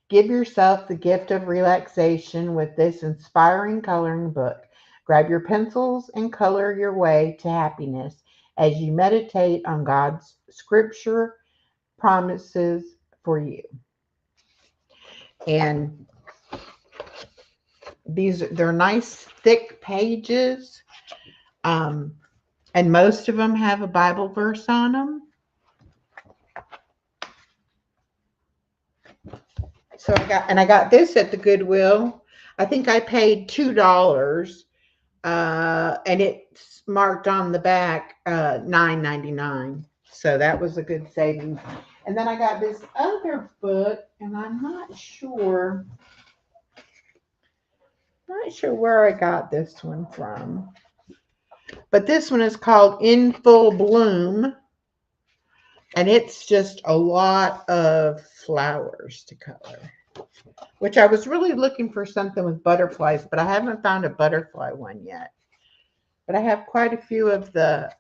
Give yourself the gift of relaxation with this inspiring coloring book. Grab your pencils and color your way to happiness as you meditate on God's scripture promises for you. And they're nice thick pages, and most of them have a Bible verse on them. So I got this at the Goodwill. I think I paid $2, and it's marked on the back $9.99. So that was a good savings. And then I got this other book, and I'm not sure where I got this one from. But this one is called In Full Bloom. And it's just a lot of flowers to color, which I was really looking for something with butterflies, but I haven't found a butterfly one yet. But I have quite a few of the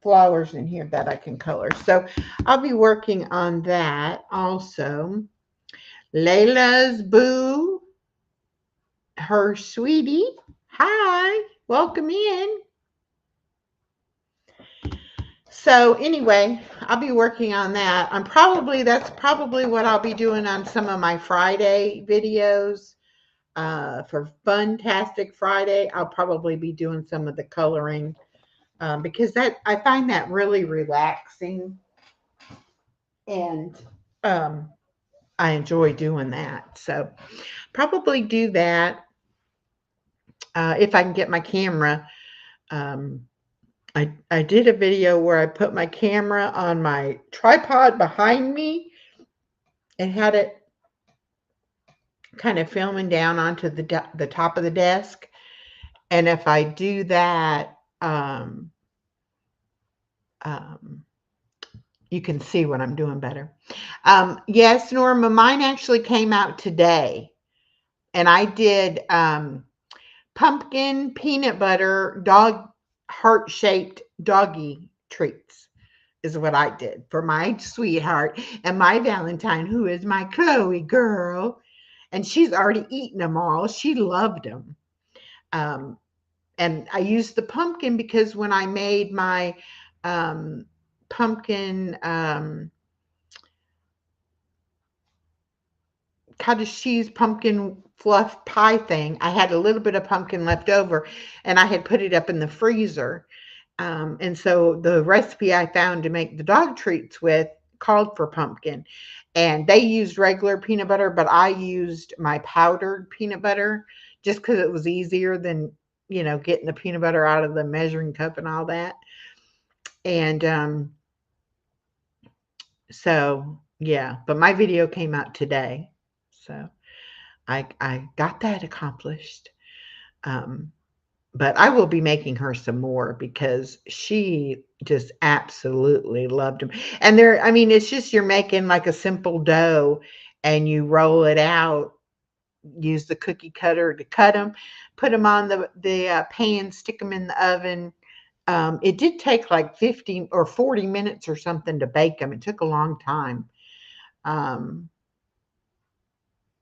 flowers in here that I can color. So I'll be working on that also. Layla's boo, her sweetie. Hi, welcome in. So anyway, I'll be working on that. That's probably what I'll be doing on some of my Friday videos. For Funtastic Friday, I'll probably be doing some of the coloring because that I find that really relaxing, and um, I enjoy doing that. So probably do that if I can get my camera. Um, I did a video where I put my camera on my tripod behind me and had it kind of filming down onto the top of the desk. And if I do that, um, you can see what I'm doing better. Yes, Norma, mine actually came out today, and I did pumpkin peanut butter dog heart shaped doggy treats is what I did for my sweetheart and my Valentine, who is my Chloe girl. And she's already eaten them all. She loved them. Um, and I used the pumpkin because when I made my pumpkin cottage cheese pumpkin fluff pie thing, I had a little bit of pumpkin left over and I had put it up in the freezer. And so the recipe I found to make the dog treats with called for pumpkin. And they used regular peanut butter, but I used my powdered peanut butter just because it was easier than, getting the peanut butter out of the measuring cup and all that. And so, yeah, but my video came out today. So I got that accomplished. Um, but I will be making her some more because she just absolutely loved them. And I mean, it's just you're making like a simple dough and you roll it out, use the cookie cutter to cut them, put them on the pan, stick them in the oven. It did take like 50 or 40 minutes or something to bake them. It took a long time. Um,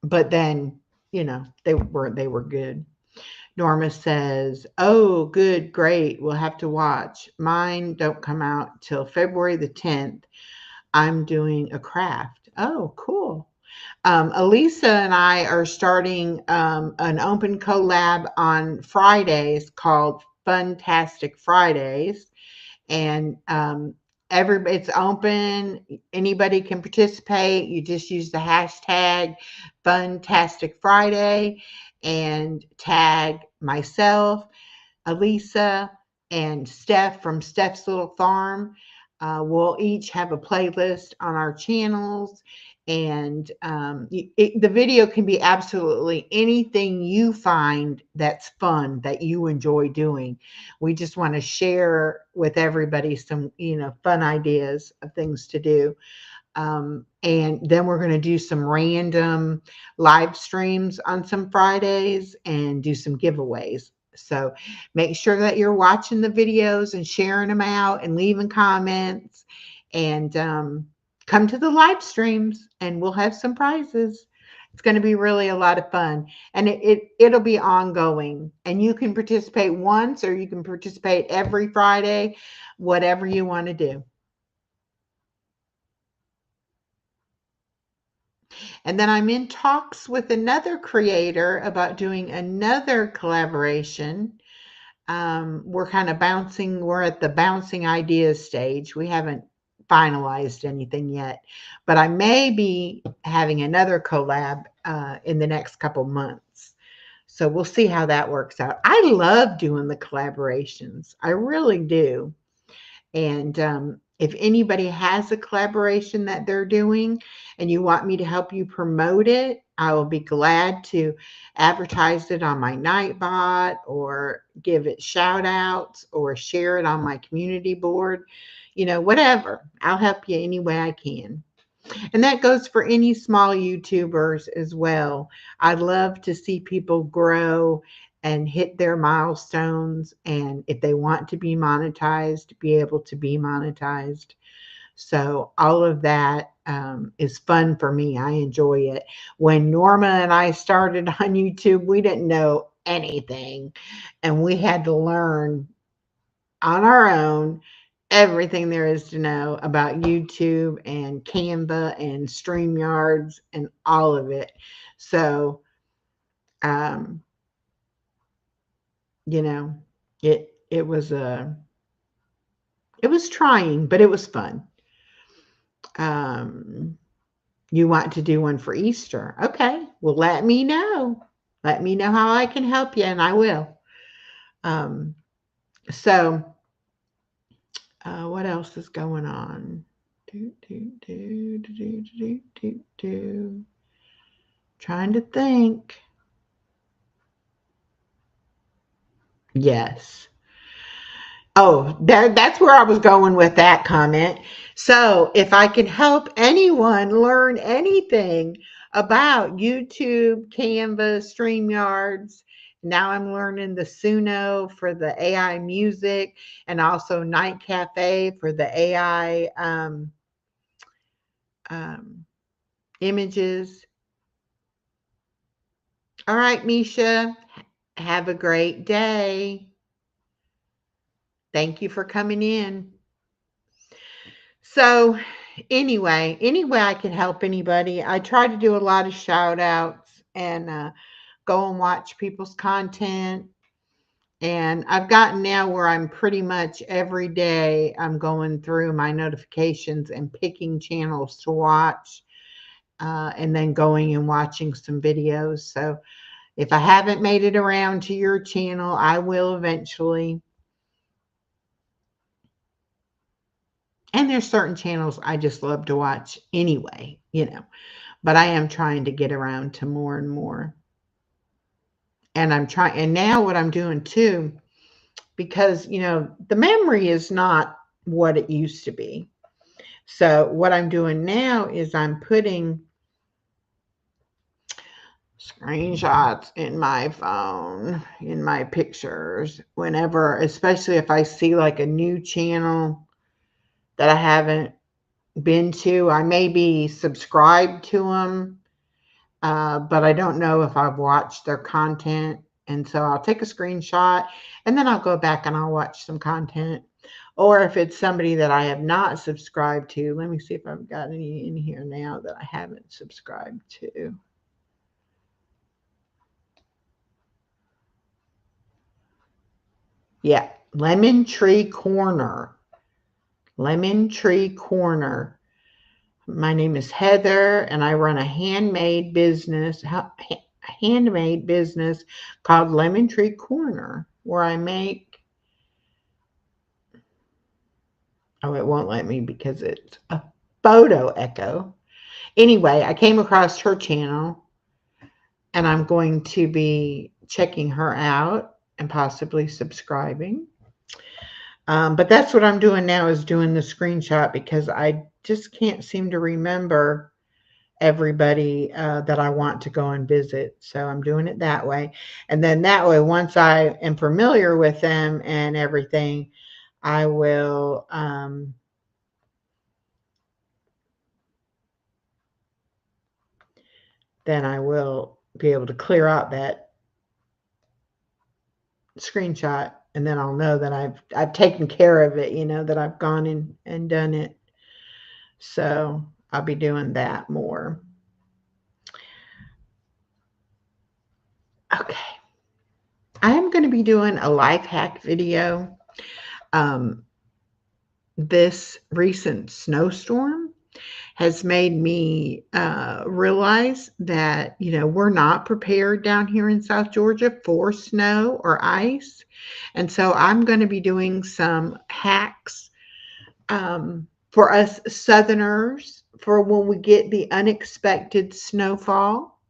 but then, they were good. Norma says, "Oh, good, great. We'll have to watch. Mine don't come out till February the 10th. I'm doing a craft." Oh, cool. Elisa and I are starting an open collab on Fridays called Funtastic Fridays. And it's open. Anybody can participate. You just use the hashtag Funtastic Friday and tag myself, Elisa, and Steph from Steph's Little Farm. We'll each have a playlist on our channels, and the video can be absolutely anything you find that's fun that you enjoy doing. We just want to share with everybody some, fun ideas of things to do. And then we're going to do some random live streams on some Fridays and do some giveaways. So make sure that you're watching the videos and sharing them out and leaving comments, and come to the live streams and we'll have some prizes. It's going to be really a lot of fun, and it'll be ongoing, and you can participate once or you can participate every Friday, whatever you want to do. And then I'm in talks with another creator about doing another collaboration. We're at the bouncing ideas stage. We haven't finalized anything yet, but I may be having another collab in the next couple months. So we'll see how that works out. I love doing the collaborations. I really do. And if anybody has a collaboration that they're doing and you want me to help you promote it, I will be glad to advertise it on my Nightbot or give it shout outs or share it on my community board, whatever. I'll help you any way I can. And that goes for any small YouTubers as well. I'd love to see people grow and hit their milestones. And if they want to be monetized, be able to be monetized. So all of that is fun for me. I enjoy it. When Norma and I started on YouTube, we didn't know anything. And we had to learn on our own everything there is to know about YouTube and Canva and StreamYards and all of it. So, um, you know, it was it was trying, but it was fun. Um, you want to do one for Easter? Okay, well, let me know. Let me know how I can help you, and I will. Um, so, what else is going on? Do, do, do, do, do, do, do, do. Trying to think. Yes. Oh, that's where I was going with that comment. So, if I can help anyone learn anything about YouTube, Canva, StreamYards, now I'm learning the Suno for the AI music and also Night Cafe for the AI um, images. All right, Misha, have a great day. Thank you for coming in. So, anyway, any way I can help anybody, I try to do a lot of shout outs and go and watch people's content. And I've gotten now where I'm pretty much every day I'm going through my notifications and picking channels to watch and then going and watching some videos. So if I haven't made it around to your channel, I will eventually. And there's certain channels I just love to watch anyway, but I am trying to get around to more and more. And I'm trying, and now what I'm doing too, because, the memory is not what it used to be. So what I'm doing now is I'm putting screenshots in my phone, in my pictures, whenever, especially if I see like a new channel that I haven't been to. I may be subscribed to them, but I don't know if I've watched their content. And so I'll take a screenshot and then I'll go back and I'll watch some content. Or if it's somebody that I have not subscribed to, let me see if I've got any in here now that I haven't subscribed to. Yeah, Lemon Tree Corner. Lemon Tree Corner. My name is Heather, and I run a handmade business called Lemon Tree Corner, where I make. Oh, it won't let me because it's a photo echo. Anyway, I came across her channel, and I'm going to be checking her out and possibly subscribing. But that's what I'm doing now, is doing the screenshot, because I just can't seem to remember everybody that I want to go and visit. So I'm doing it that way. And then that way, once I am familiar with them and everything, I will then I will be able to clear out that screenshot, and then I'll know that I've taken care of it, that I've gone in and done it. So I'll be doing that more. Okay. I am going to be doing a life hack video. This recent snowstorm has made me realize that, we're not prepared down here in South Georgia for snow or ice. And so I'm going to be doing some hacks for us Southerners for when we get the unexpected snowfall,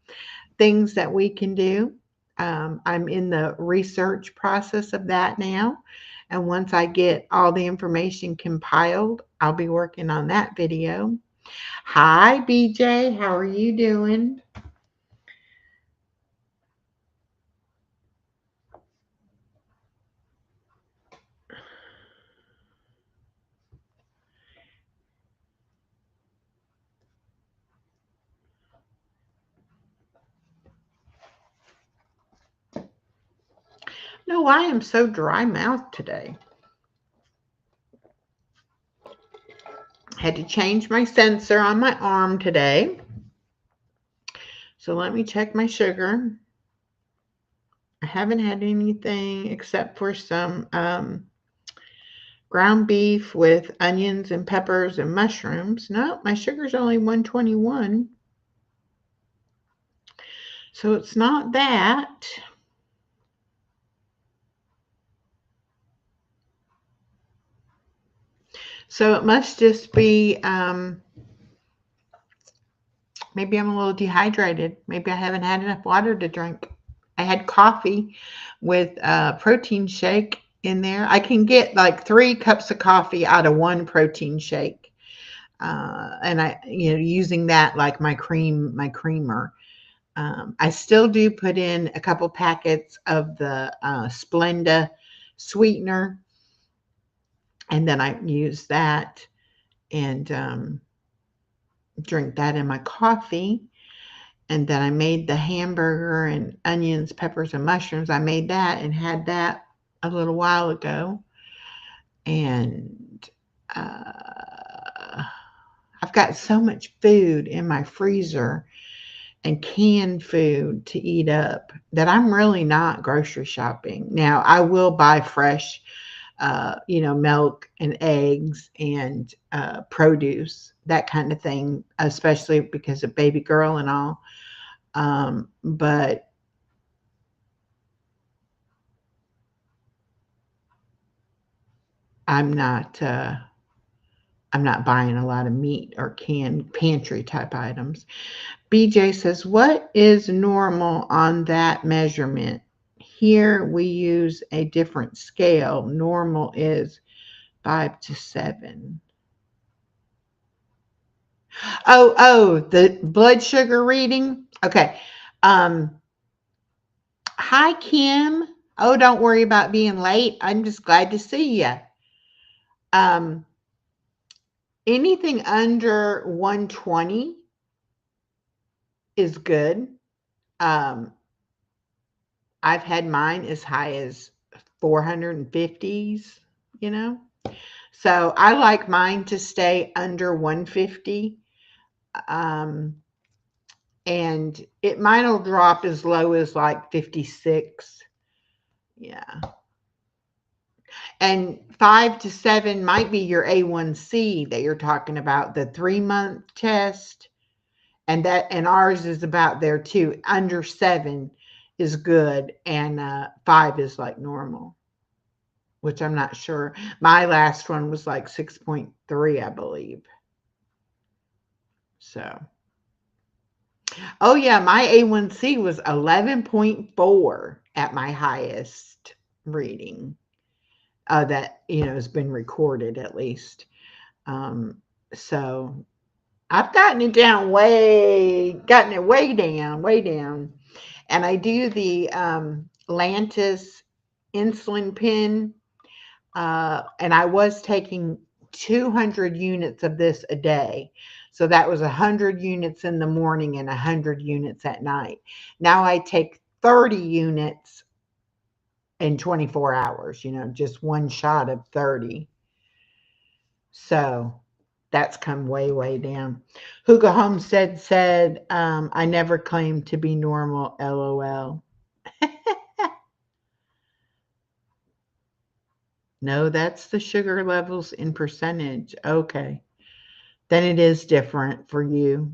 things that we can do. I'm in the research process of that now. And once I get all the information compiled, I'll be working on that video. Hi, BJ. How are you doing? No, I am so dry mouthed today. Had to change my sensor on my arm today. So let me check my sugar. I haven't had anything except for some ground beef with onions and peppers and mushrooms. No, my sugar's only 121. So it's not that. So it must just be, maybe I'm a little dehydrated. Maybe I haven't had enough water to drink. I had coffee with a protein shake in there. I can get like 3 cups of coffee out of one protein shake. And I, using that like my creamer. I still do put in a couple packets of the Splenda sweetener, and then I use that and drink that in my coffee. And then I made the hamburger and onions, peppers, and mushrooms. I made that and had that a little while ago. And I've got so much food in my freezer and canned food to eat up that I'm really not grocery shopping. Now, I will buy fresh, milk and eggs and produce, that kind of thing, especially because of baby girl and all. But I'm not buying a lot of meat or canned pantry type items. BJ says, what is normal on that measurement? Here we use a different scale. Normal is 5 to 7. Oh, the blood sugar reading. Okay. Hi, Kim. Oh, don't worry about being late. I'm just glad to see you. Anything under 120 is good. I've had mine as high as 450s, So I like mine to stay under 150. And mine'll drop as low as like 56. Yeah. And 5 to 7 might be your A1C that you're talking about, the 3-month test. And ours is about there too. Under 7 is good, and 5 is like normal, which I'm not sure. My last one was like 6.3, I believe. So, oh yeah, my A1C was 11.4 at my highest reading. That has been recorded at least. So I've gotten it way down. And I do the Lantus insulin pen, and I was taking 200 units of this a day. So that was 100 units in the morning and 100 units at night. Now I take 30 units in 24 hours, just one shot of 30. So that's come way down. Hugo Homestead said, I never claimed to be normal, LOL. No, that's the sugar levels in percentage. Okay. Then it is different for you.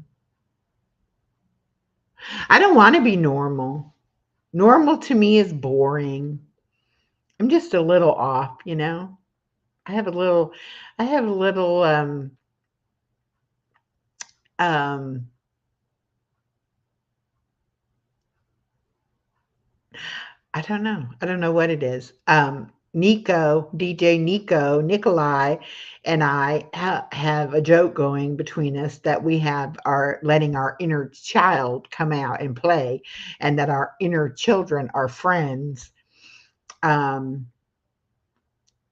I don't want to be normal. Normal to me is boring. I'm just a little off, I have a little I don't know. I don't know what it is. DJ Nikolai, and I have a joke going between us that we are letting our inner child come out and play, and that our inner children are friends.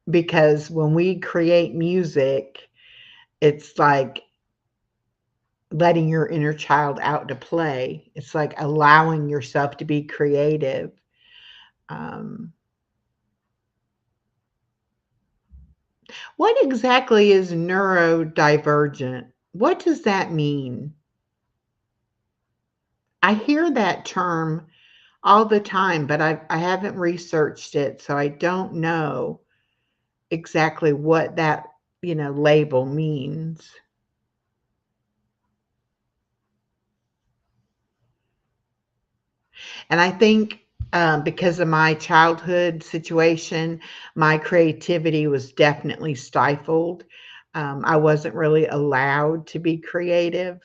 Because when we create music, it's like letting your inner child out to play. It's like allowing yourself to be creative. What exactly is neurodivergent? What does that mean? I hear that term all the time, but I haven't researched it, so I don't know exactly what that, label means. And I think because of my childhood situation, my creativity was definitely stifled. I wasn't really allowed to be creative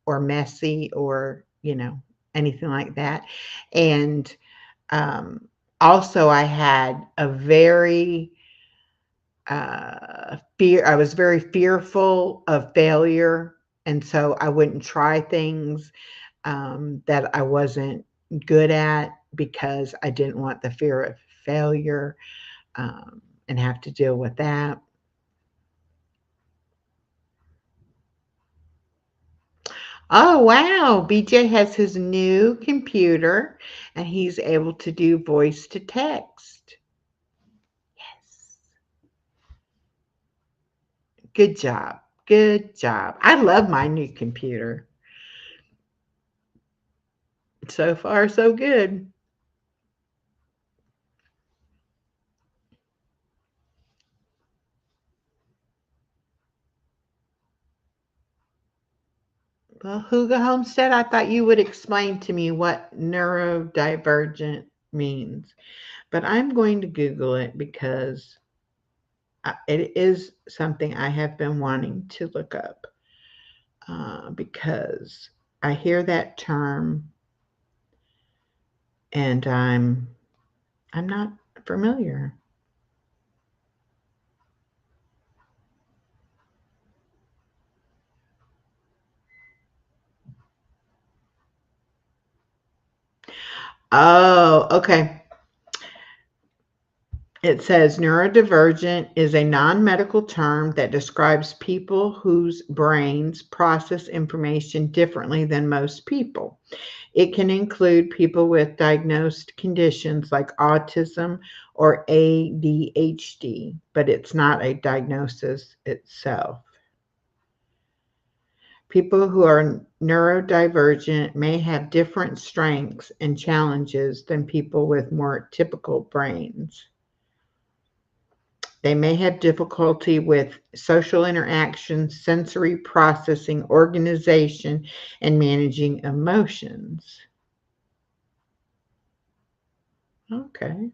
or messy or, anything like that. And also, I had a very I was very fearful of failure. And so I wouldn't try things that I wasn't good at because I didn't want the fear of failure and have to deal with that. Oh, wow. BJ has his new computer and he's able to do voice to text. Yes. Good job. Good job. I love my new computer. So far, so good. Well, Hugo Homestead, I thought you would explain to me what neurodivergent means, but I'm going to Google it because it is something I have been wanting to look up because I hear that term and I'm not familiar. Oh, okay. It says neurodivergent is a non medical term that describes people whose brains process information differently than most people. It can include people with diagnosed conditions like autism or ADHD, but it's not a diagnosis itself. People who are neurodivergent may have different strengths and challenges than people with more typical brains. They may have difficulty with social interaction, sensory processing, organization, and managing emotions. Okay.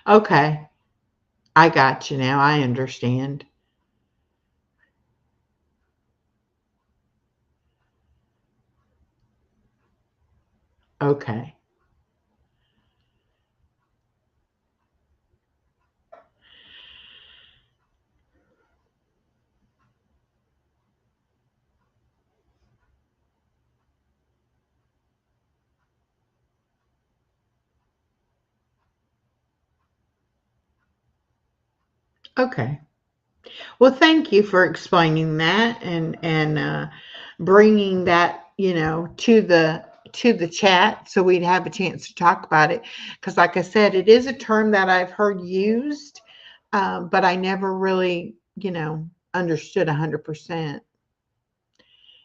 Okay. I got you now. I understand. Okay. Okay. Well, thank you for explaining that and bringing that, to the chat so we'd have a chance to talk about it. Because, like I said, it is a term that I've heard used, but I never really, understood 100%.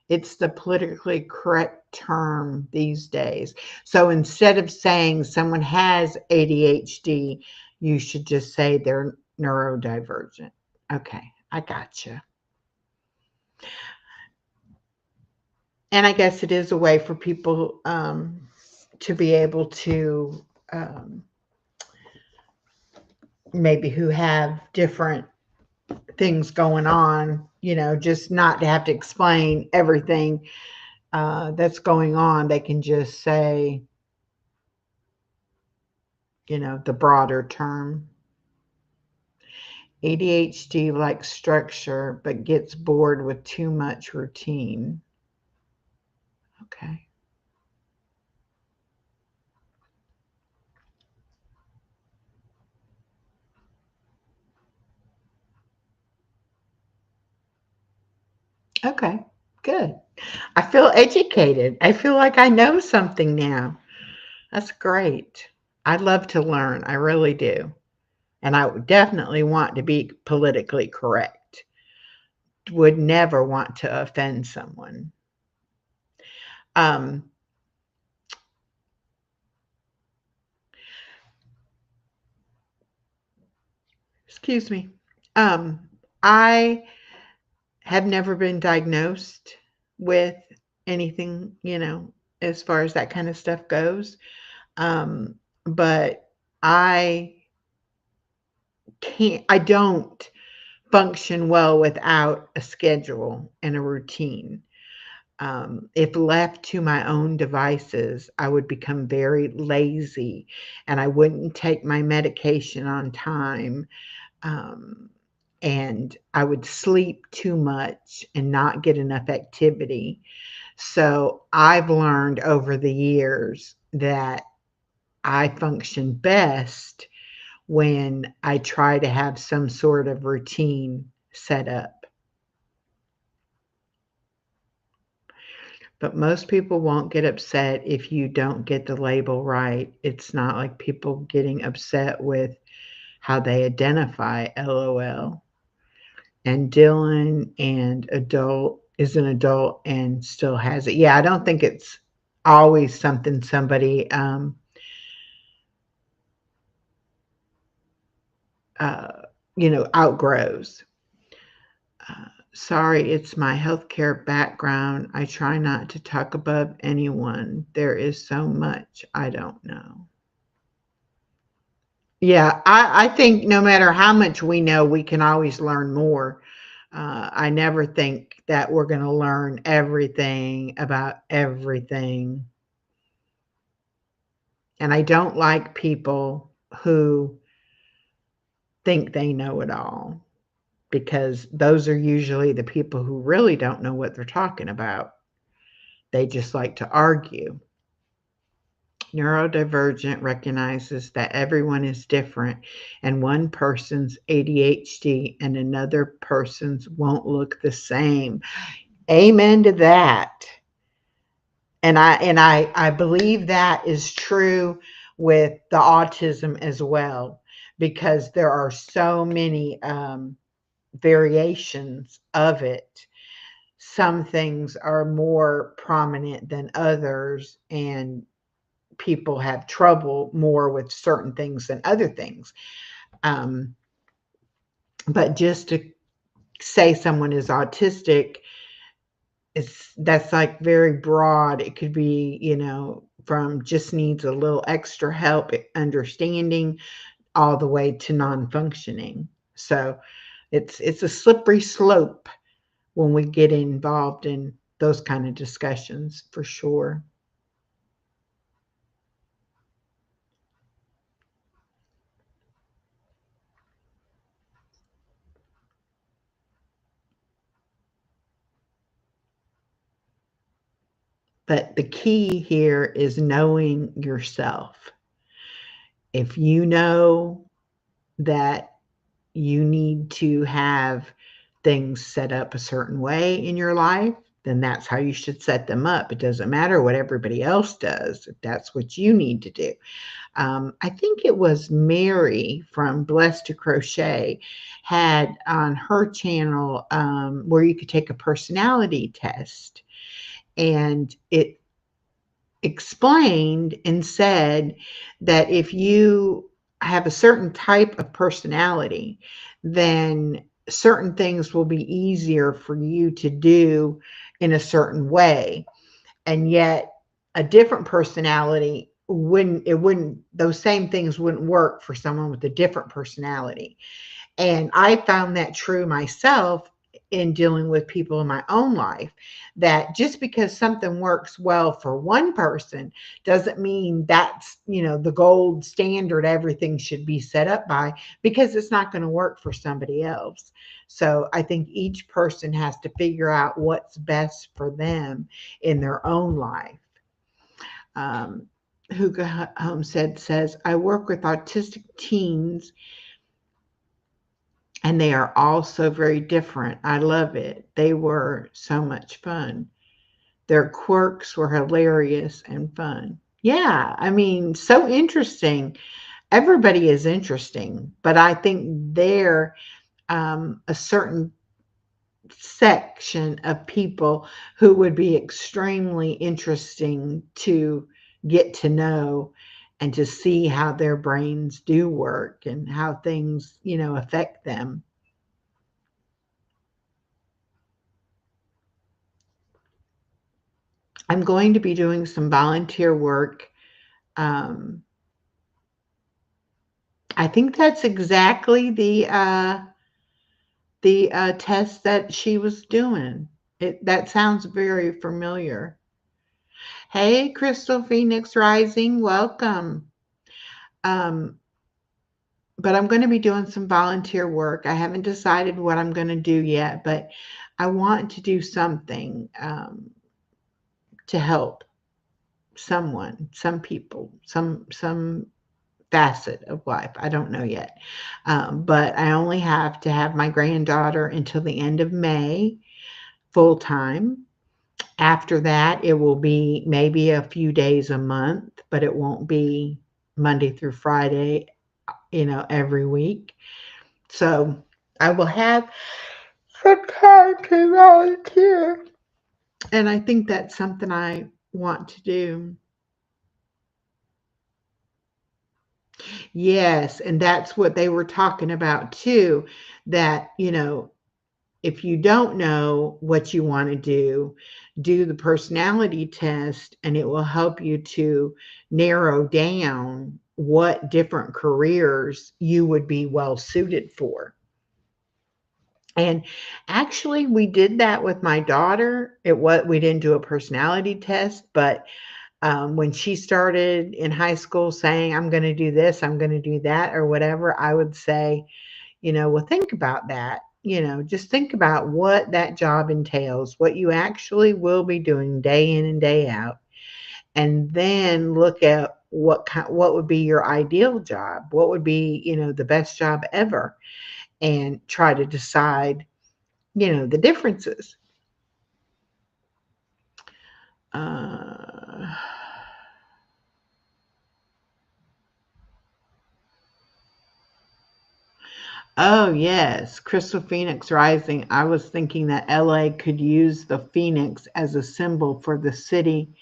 It's the politically correct term these days. So instead of saying someone has ADHD, you should just say they're neurodivergent. Okay, I gotcha. And I guess it is a way for people to be able to maybe who have different things going on, just not to have to explain everything that's going on. They can just say, the broader term. ADHD likes structure but gets bored with too much routine. Okay. Okay. Good. I feel educated. I feel like I know something now. That's great. I love to learn. I really do. And I would definitely want to be politically correct. Would never want to offend someone. Um, excuse me. I have never been diagnosed with anything, as far as that kind of stuff goes. Um, but I I don't function well without a schedule and a routine. If left to my own devices, I would become very lazy and I wouldn't take my medication on time. Um, and I would sleep too much and not get enough activity. So I've learned over the years that I function best when I try to have some sort of routine set up. But most people won't get upset if you don't get the label right. It's not like people getting upset with how they identify, LOL. And Dylan and adult is an adult and still has it. Yeah, I don't think it's always something somebody uh, outgrows. Sorry, it's my healthcare background. I try not to talk above anyone. There is so much I don't know. Yeah, I think no matter how much we know, we can always learn more. I never think that we're going to learn everything about everything. And I don't like people who think they know it all, because those are usually the people who really don't know what they're talking about. They just like to argue. Neurodivergent recognizes that everyone is different and one person's ADHD and another person's won't look the same. Amen to that. And I believe that is true with the autism as well, because there are so many variations of it. Some things are more prominent than others, and people have trouble more with certain things than other things. Um, but just to say someone is autistic, that's like very broad. It could be, from just needs a little extra help understanding all the way to non-functioning. So it's a slippery slope when we get involved in those kind of discussions, for sure. But the key here is knowing yourself. If you know that you need to have things set up a certain way in your life, then that's how you should set them up. It doesn't matter what everybody else does, if that's what you need to do. I think it was Mary from Blessed to Crochet had on her channel where you could take a personality test, and it explained and said that if you have a certain type of personality, then certain things will be easier for you to do in a certain way. And yet a different personality wouldn't, those same things wouldn't work for someone with a different personality. And I found that true myself in dealing with people in my own life, that just because something works well for one person doesn't mean that's, the gold standard everything should be set up by, because it's not going to work for somebody else. So I think each person has to figure out what's best for them in their own life. um, Huga Homestead says, I work with autistic teens and they are all so very different. I love it. They were so much fun. Their quirks were hilarious and fun. Yeah, I mean, so interesting. Everybody is interesting, but I think they're a certain section of people who would be extremely interesting to get to know and to see how their brains do work and how things, affect them. I'm going to be doing some volunteer work. Um, I think that's exactly the test that she was doing. That sounds very familiar. Hey, Crystal Phoenix Rising, welcome. Um, but I'm going to be doing some volunteer work. I haven't decided what I'm going to do yet, but I want to do something to help someone, some people, some facet of life. I don't know yet, but I only have to have my granddaughter until the end of May, full time. After that, it will be maybe a few days a month, but it won't be Monday through Friday, every week. So I will have some time to volunteer. And I think that's something I want to do. Yes. And that's what they were talking about too. That, if you don't know what you want to do the personality test and it will help you to narrow down what different careers you would be well suited for. And actually, we did that with my daughter. We didn't do a personality test, but when she started in high school saying, I'm going to do this, I'm going to do that, or whatever, I would say, well, think about that. Just think about what that job entails, what you actually will be doing day in and day out, and then look at what would be your ideal job, what would be, the best job ever, and try to decide, the differences. Uh, oh, yes, Crystal Phoenix Rising. I was thinking that LA could use the phoenix as a symbol for the city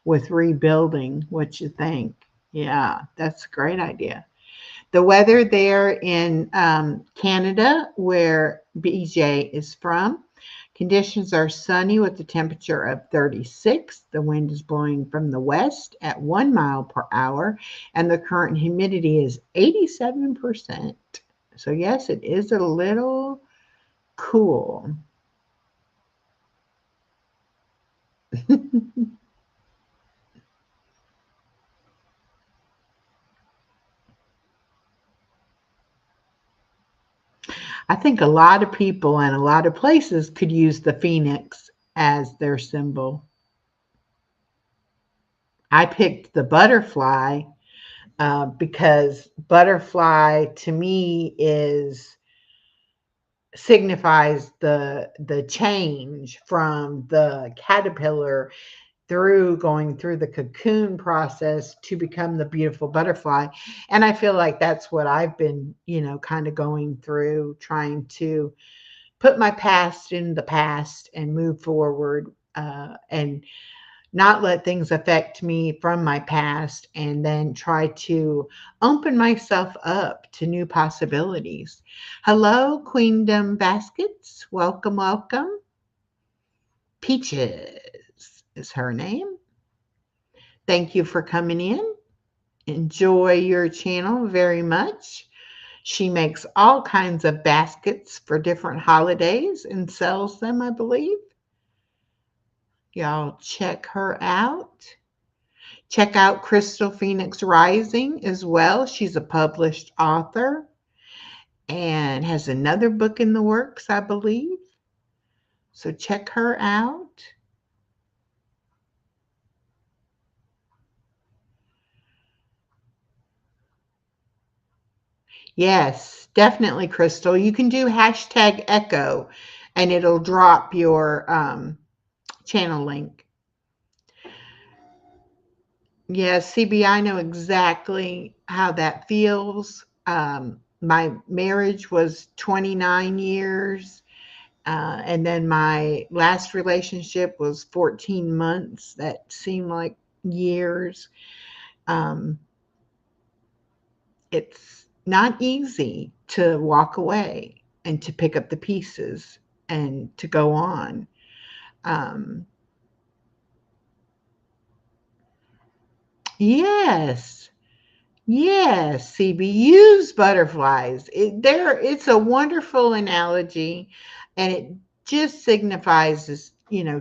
with rebuilding. What you think? Yeah, that's a great idea. The weather there in Canada, where BJ is from, conditions are sunny with a temperature of 36. The wind is blowing from the west at 1 mile per hour, and the current humidity is 87%. So, yes, it is a little cool. I think a lot of people and a lot of places could use the phoenix as their symbol. I picked the butterfly because butterfly to me is signifies the change from the caterpillar through going through the cocoon process to become the beautiful butterfly. And I feel like that's what I've been, kind of going through, trying to put my past in the past and move forward, and not let things affect me from my past, and then try to open myself up to new possibilities. Hello, Queendom Baskets. Welcome, welcome. Peaches is her name. Thank you for coming in. Enjoy your channel very much. She makes all kinds of baskets for different holidays and sells them, I believe. Y'all check her out. Check out Crystal Phoenix Rising as well. She's a published author and has another book in the works, I believe. So check her out. Yes, definitely, Crystal. You can do hashtag echo and it'll drop your channel link. Yes, CB, I know exactly how that feels. My marriage was 29 years, and then my last relationship was 14 months. That seemed like years. Um, it's not easy to walk away and to pick up the pieces and to go on. Um, yes. Yes, CB, use butterflies. It's a wonderful analogy, and it just signifies this,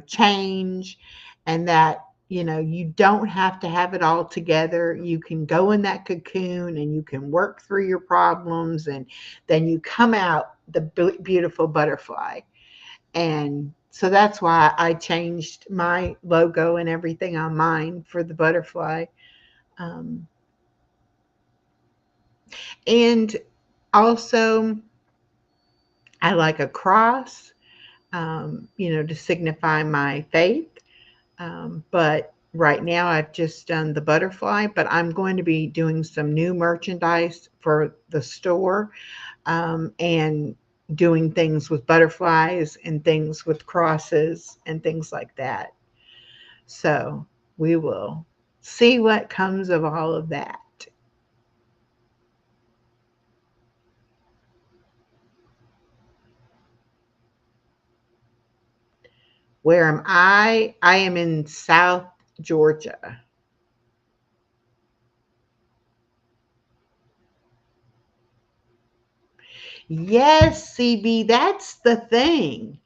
change, and that, you don't have to have it all together. You can go in that cocoon and you can work through your problems, and then you come out the beautiful butterfly. And so that's why I changed my logo and everything on mine for the butterfly. Um, And also, I like a cross, to signify my faith. But right now, I've just done the butterfly, but I'm going to be doing some new merchandise for the store, and doing things with butterflies and things with crosses and things like that. So we will see what comes of all of that. Where am I? I am in South Georgia. Yes, CB, that's the thing.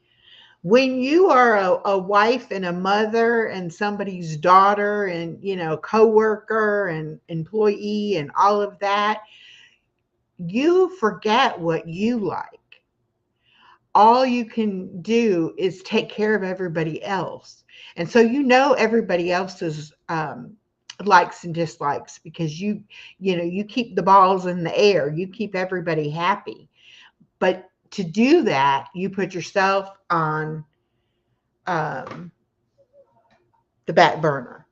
When you are a wife and a mother and somebody's daughter and, coworker and employee and all of that, you forget what you like. All you can do is take care of everybody else. And so everybody else's likes and dislikes, because you keep the balls in the air. You keep everybody happy. But to do that, you put yourself on um, the back burner.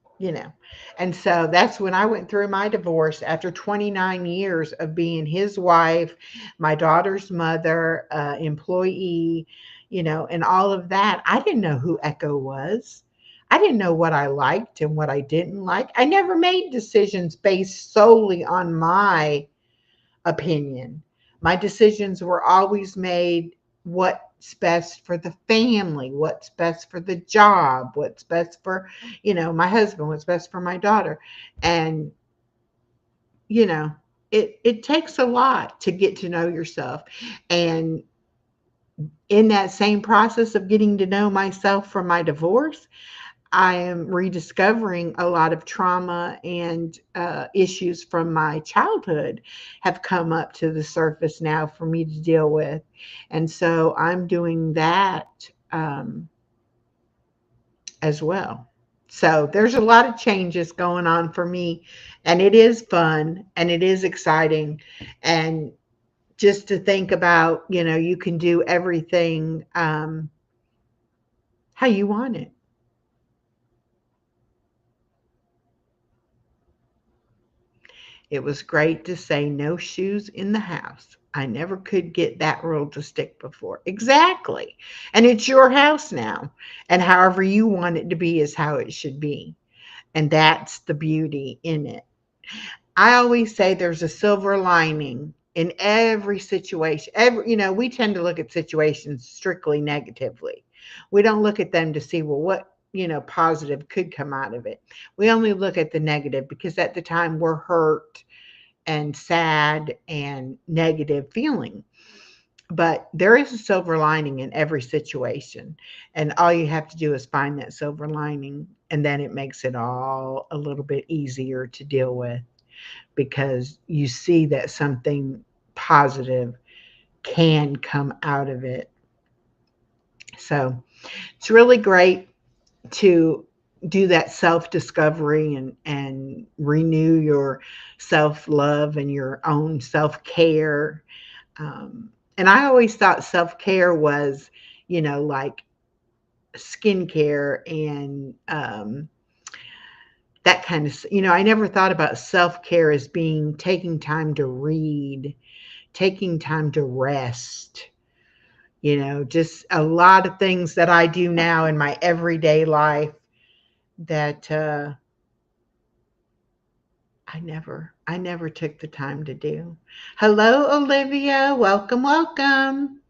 And so that's when I went through my divorce after 29 years of being his wife, my daughter's mother, employee, and all of that. I didn't know who Echo was. I didn't know what I liked and what I didn't like. I never made decisions based solely on my opinion. My decisions were always made what's best for the family, what's best for the job, what's best for, my husband, what's best for my daughter. And, you know, it takes a lot to get to know yourself. And in that same process of getting to know myself from my divorce, I am rediscovering a lot of trauma and issues from my childhood have come up to the surface now for me to deal with. And so I'm doing that as well. So there's a lot of changes going on for me, and it is fun and it is exciting. And just to think about, you can do everything how you want it. It was great to say no shoes in the house. I never could get that rule to stick before. Exactly. And it's your house now. And however you want it to be is how it should be. And that's the beauty in it. I always say there's a silver lining in every situation. We tend to look at situations strictly negatively. We don't look at them to see, well, what, positive could come out of it. We only look at the negative because at the time we're hurt, and sad and negative feeling. But there is a silver lining in every situation. And all you have to do is find that silver lining. And then it makes it all a little bit easier to deal with because you see that something positive can come out of it. So it's really great to do that self discovery and renew your self love and your own self care. And I always thought self care was, like skincare and that kind of, I never thought about self care as being taking time to read, taking time to rest, just a lot of things that I do now in my everyday life that I never took the time to do. Hello, Olivia. Welcome, welcome.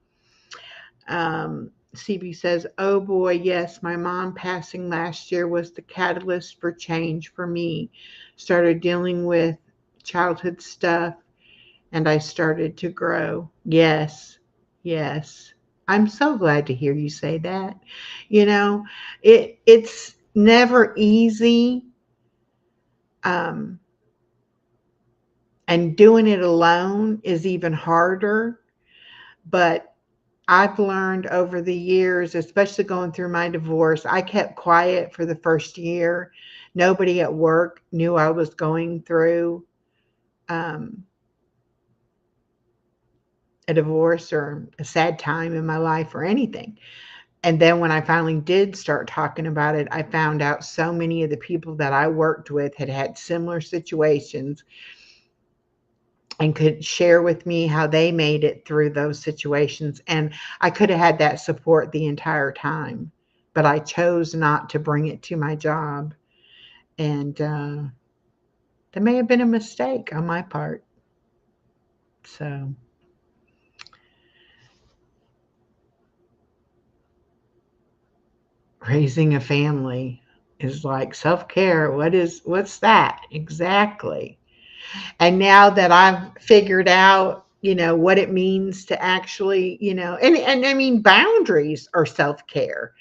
CB says, "Oh boy, yes, my mom passing last year was the catalyst for change for me. Started dealing with childhood stuff and I started to grow." Yes, yes. I'm so glad to hear you say that. You know, it's never easy. Um, and doing it alone is even harder. But I've learned over the years, especially going through my divorce, I kept quiet for the first year. Nobody at work knew I was going through um, a divorce or a sad time in my life or anything. And then when I finally did start talking about it, I found out so many of the people that I worked with had had similar situations and could share with me how they made it through those situations. And I could have had that support the entire time, but I chose not to bring it to my job. And that may have been a mistake on my part. So, raising a family is like self-care. What's that? Exactly. And now that I've figured out, what it means to actually, and I mean, boundaries are self-care.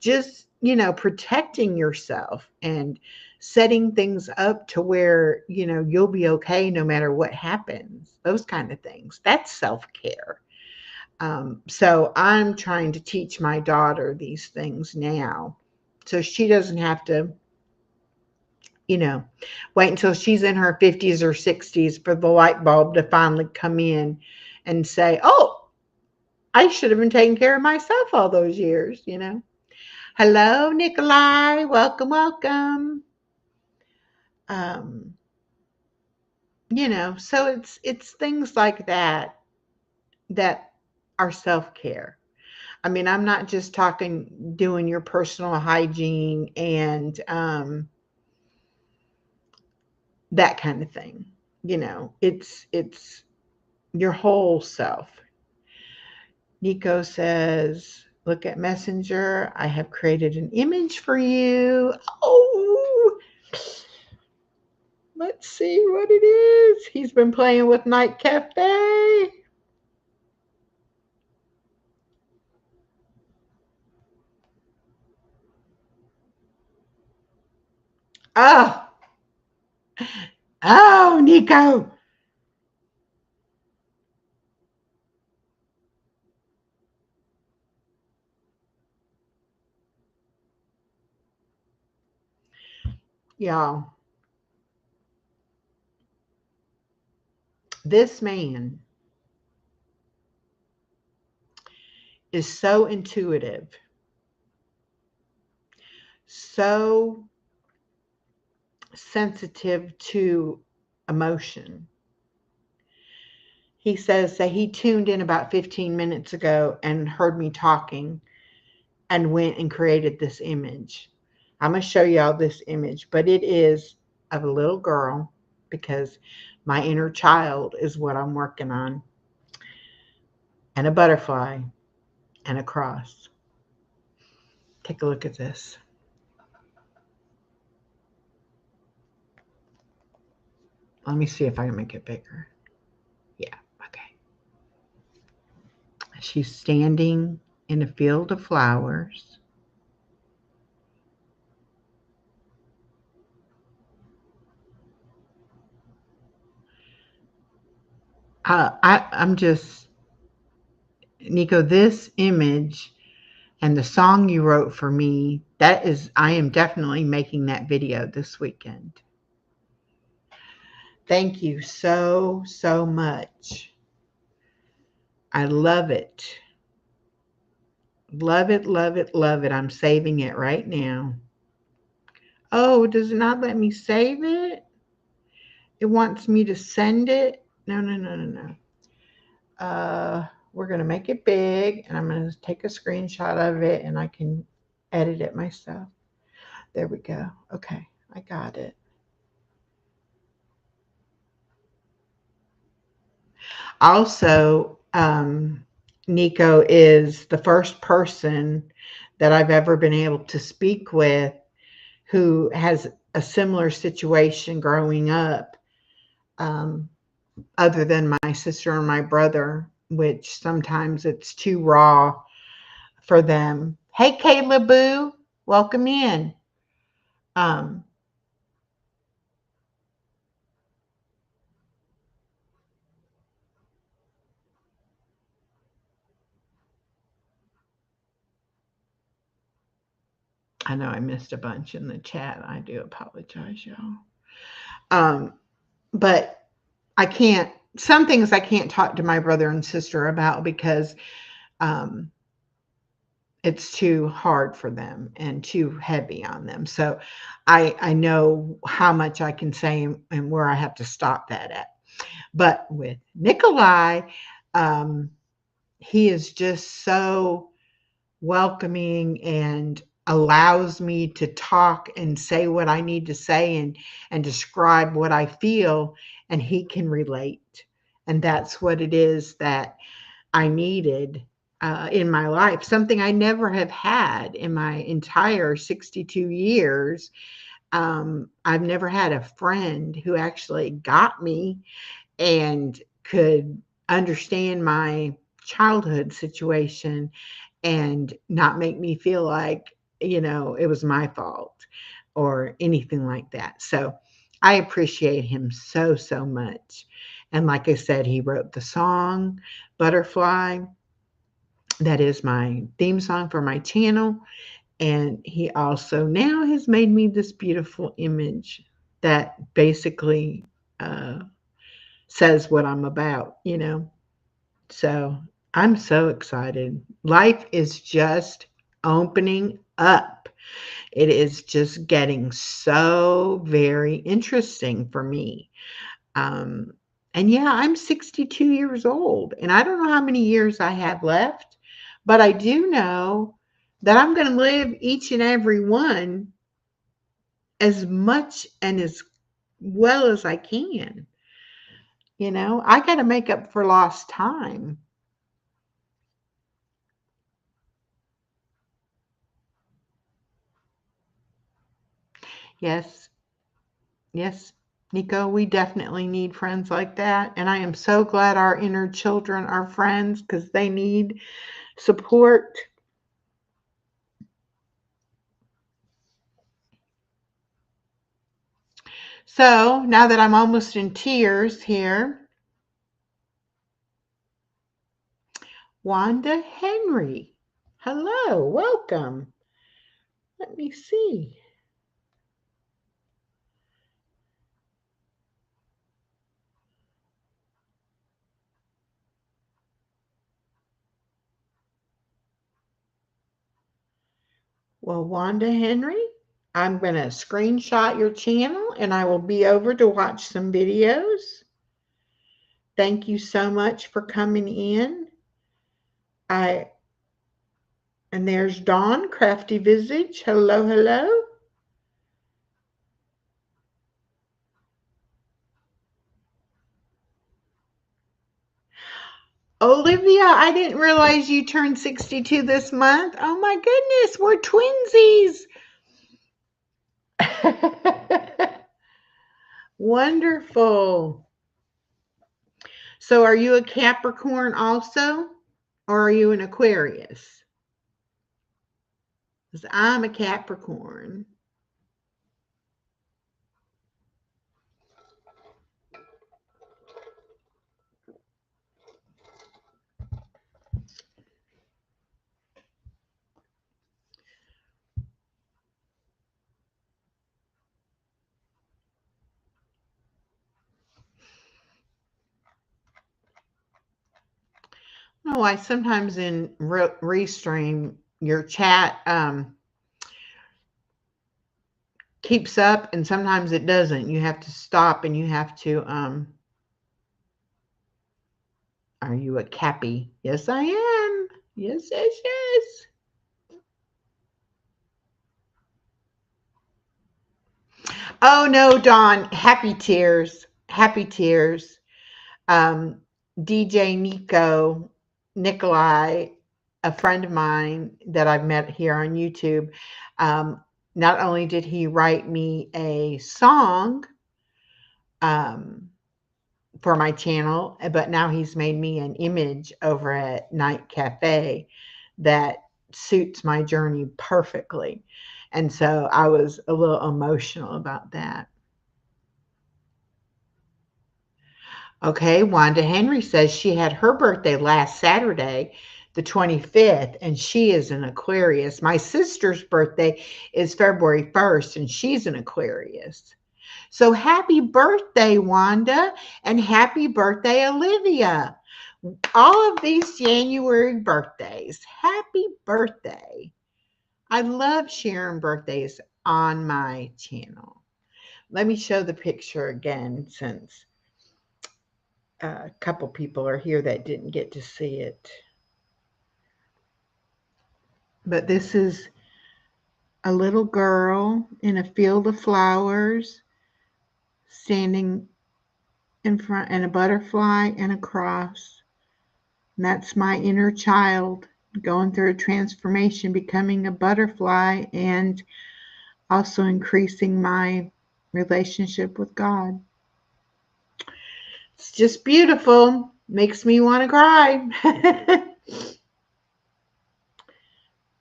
Just, protecting yourself and setting things up to where, you'll be okay no matter what happens. Those kind of things. That's self-care. So I'm trying to teach my daughter these things now so she doesn't have to, you know, wait until she's in her 50s or 60s for the light bulb to finally come in and say, "Oh, I should have been taking care of myself all those years." Hello, Nikolai. Welcome, welcome. Um, so it's things like that that are self-care. I mean, I'm not just talking doing your personal hygiene and that kind of thing. It's your whole self. Nico says, "Look at Messenger. I have created an image for you." Oh, let's see what it is. He's been playing with Night Cafe. Oh, oh, Nico. Y'all, this man is so intuitive, so sensitive to emotion. He says that he tuned in about 15 minutes ago and heard me talking and went and created this image. I'm going to show y'all this image, but it is of a little girl because my inner child is what I'm working on, and a butterfly and a cross. Take a look at this. Let me see if I can make it bigger. Yeah, okay. She's standing in a field of flowers. I'm just, Nico, this image and the song you wrote for me, I am definitely making that video this weekend. Thank you so, so much. I love it. Love it, love it, love it. I'm saving it right now. Oh, does it not let me save it? It wants me to send it. No, no, no, no, no. We're going to make it big, and I'm going to take a screenshot of it, and I can edit it myself. There we go. Okay, I got it. Also, Nico is the first person that I've ever been able to speak with who has a similar situation growing up, other than my sister and my brother, which sometimes it's too raw for them. Hey, Kayla Boo, welcome in. I know I missed a bunch in the chat. I do apologize, y'all. But I can't, some things I can't talk to my brother and sister about because it's too hard for them and too heavy on them. So I know how much I can say and where I have to stop that at. But with Nikolai, he is just so welcoming and allows me to talk and say what I need to say and describe what I feel, and he can relate. And that's what it is that I needed in my life, something I never have had in my entire 62 years. I've never had a friend who actually got me and could understand my childhood situation and not make me feel like, it was my fault or anything like that. So I appreciate him so, so much. And like I said, he wrote the song Butterfly. That is my theme song for my channel. And he also now has made me this beautiful image that basically says what I'm about. So I'm so excited. Life is just opening up. It is just getting so very interesting for me. And yeah, I'm 62 years old, and I don't know how many years I have left, but I do know that I'm going to live each and every one as much and as well as I can. I got to make up for lost time. Yes, yes, Nico, we definitely need friends like that. And I am so glad our inner children are friends because they need support. So now that I'm almost in tears here, Wanda Henry, hello, welcome. Let me see. Well, Wanda Henry, I'm going to screenshot your channel and I will be over to watch some videos. Thank you so much for coming in. And there's Dawn, Crafty Visage. Hello, hello. Olivia, I didn't realize you turned 62 this month. Oh my goodness, we're twinsies. Wonderful. So are you a Capricorn also? Or are you an Aquarius? Because I'm a Capricorn. Oh, I sometimes in Restream, your chat keeps up and sometimes it doesn't. You have to stop and you have to are you a Cappy? Yes, I am. Yes, yes, yes. Oh no, Dawn. Happy tears. Happy tears. Um, DJ Nico Nikolai, a friend of mine that I've met here on YouTube. Um, Not only did he write me a song um, for my channel, but now he's made me an image over at Night Cafe that suits my journey perfectly. And so I was a little emotional about that. Okay, Wanda Henry says she had her birthday last Saturday, the 25th, and she is an Aquarius. My sister's birthday is February 1st, and she's an Aquarius. So happy birthday, Wanda, and happy birthday, Olivia. All of these January birthdays. Happy birthday. I love sharing birthdays on my channel. Let me show the picture again since a couple people are here that didn't get to see it. But this is a little girl in a field of flowers standing in front, and a butterfly and a cross. And that's my inner child going through a transformation, becoming a butterfly, and also increasing my relationship with God. It's just beautiful. Makes me want to cry.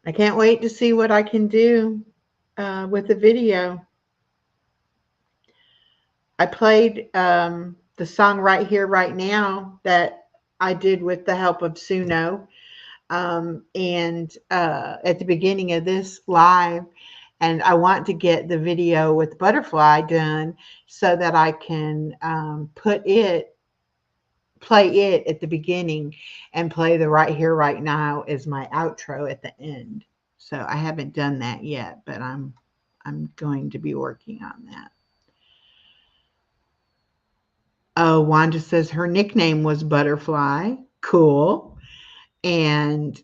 I can't wait to see what I can do with the video. I played the song Right Here, Right Now that I did with the help of Suno. And at the beginning of this live, and I want to get the video with Butterfly done so that I can play it at the beginning and play the Right Here, Right Now as my outro at the end. So I haven't done that yet, but I'm going to be working on that. Oh, Wanda says her nickname was Butterfly. Cool. And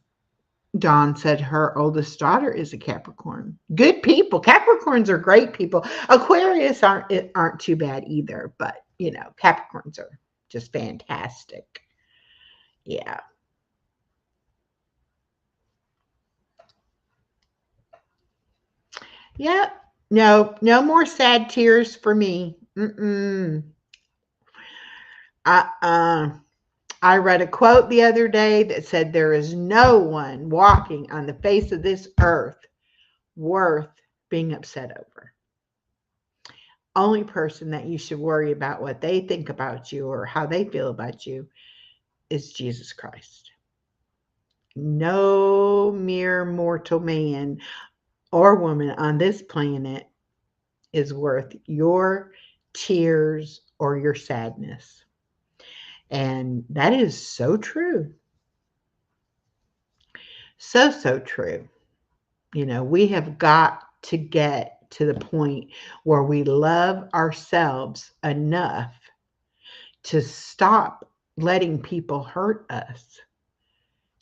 Dawn said her oldest daughter is a Capricorn. Good people. Capricorns are great people. Aquarius aren't too bad either, but you know, Capricorns are just fantastic. Yeah. Yep. No more sad tears for me. Mm-mm. Uh-uh. I read a quote the other day that said there is no one walking on the face of this earth worth being upset over. Only person that you should worry about what they think about you or how they feel about you is Jesus Christ. No mere mortal man or woman on this planet is worth your tears or your sadness. And that is so true. So true. You know, we have got to get to the point where we love ourselves enough to stop letting people hurt us,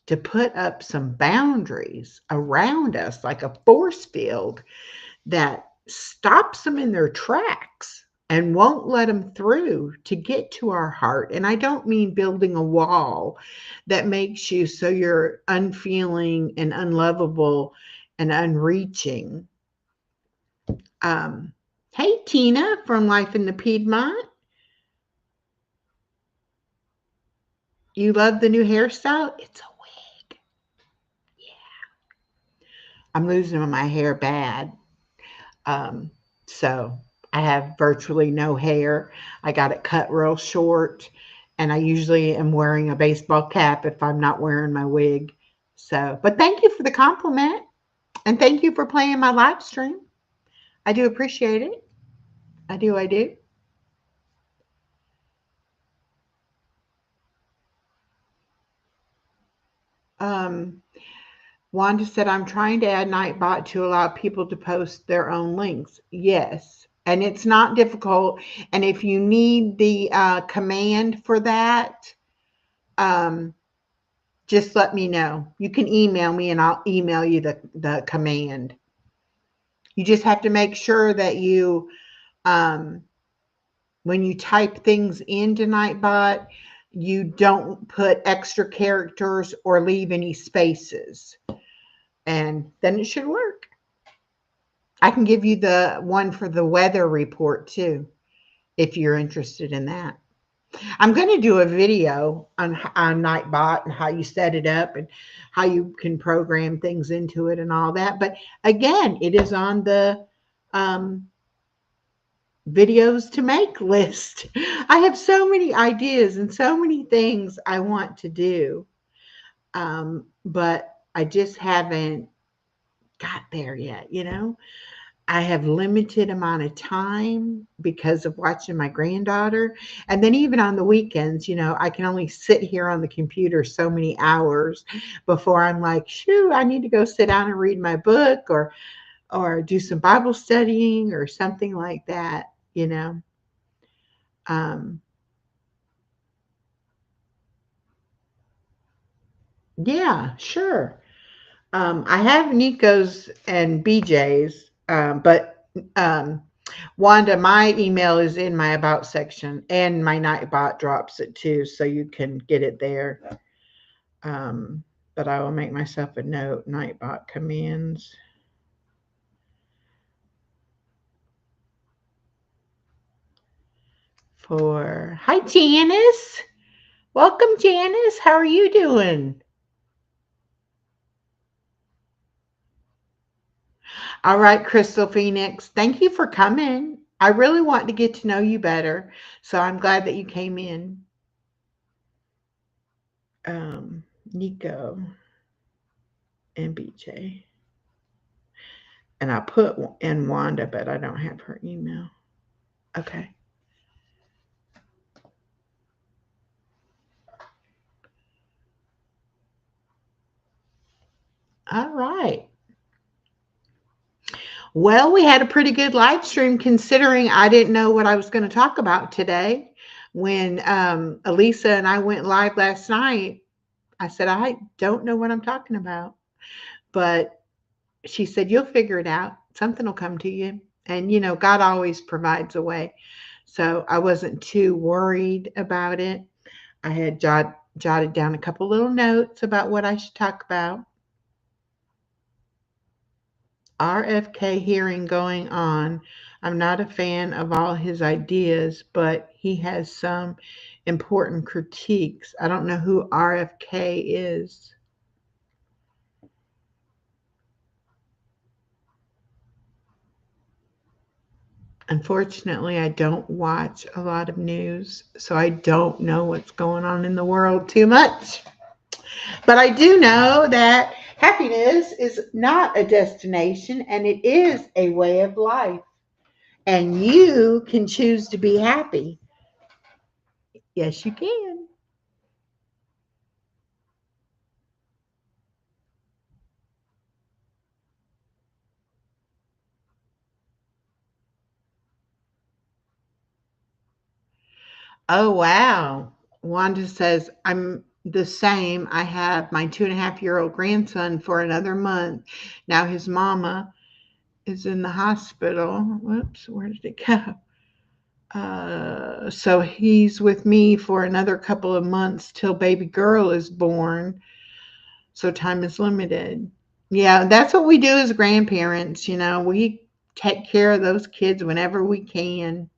to put up some boundaries around us, like a force field that stops them in their tracks and won't let them through to get to our heart. And I don't mean building a wall that makes you so you're unfeeling and unlovable and unreaching. Hey, Tina from Life in the Piedmont. You love the new hairstyle? It's a wig. I'm losing my hair bad. Um, so I have virtually no hair. I got it cut real short, and I usually am wearing a baseball cap if I'm not wearing my wig. So, but thank you for the compliment, and thank you for playing my live stream. I do appreciate it. I do. I do. Um, Wanda said, I'm trying to add Nightbot to allow people to post their own links. Yes. And it's not difficult. And if you need the command for that, um, just let me know. You can email me and I'll email you the command. You just have to make sure that you, um, when you type things into Nightbot, you don't put extra characters or leave any spaces. And then it should work. I can give you the one for the weather report too, if you're interested in that. I'm going to do a video on Nightbot and how you set it up and how you can program things into it and all that. But again, it is on the um, videos to make list. I have so many ideas and so many things I want to do, but I just haven't got there yet, you know? I have limited amount of time because of watching my granddaughter. And then even on the weekends, you know, I can only sit here on the computer so many hours before I'm like, shoo, I need to go sit down and read my book or do some Bible studying or something like that, you know. Um, yeah, sure. I have Nico's and BJ's, but Wanda, my email is in my about section, and my Nightbot drops it too, so you can get it there. But I will make myself a note. Nightbot commands. Hi, Janice. Welcome, Janice. How are you doing? All right, Crystal Phoenix. Thank you for coming. I really want to get to know you better, so I'm glad that you came in. Nico and BJ. And I put in Wanda, but I don't have her email. Okay. All right. Well, we had a pretty good live stream considering I didn't know what I was going to talk about today. When Elisa and I went live last night, I said, I don't know what I'm talking about. But she said, you'll figure it out. Something will come to you. And, you know, God always provides a way. So I wasn't too worried about it. I had jotted down a couple little notes about what I should talk about. RFK hearing going on. I'm not a fan of all his ideas, but he has some important critiques. I don't know who RFK is. Unfortunately, I don't watch a lot of news, so I don't know what's going on in the world too much. But I do know that happiness is not a destination and it is a way of life. And you can choose to be happy. Yes, you can. Oh, wow. Wanda says, I'm the same. I have my 2.5-year-old grandson for another month. Now his mama is in the hospital. Whoops, where did it go? So he's with me for another couple of months till baby girl is born. So time is limited. Yeah, that's what we do as grandparents. You know, we take care of those kids whenever we can.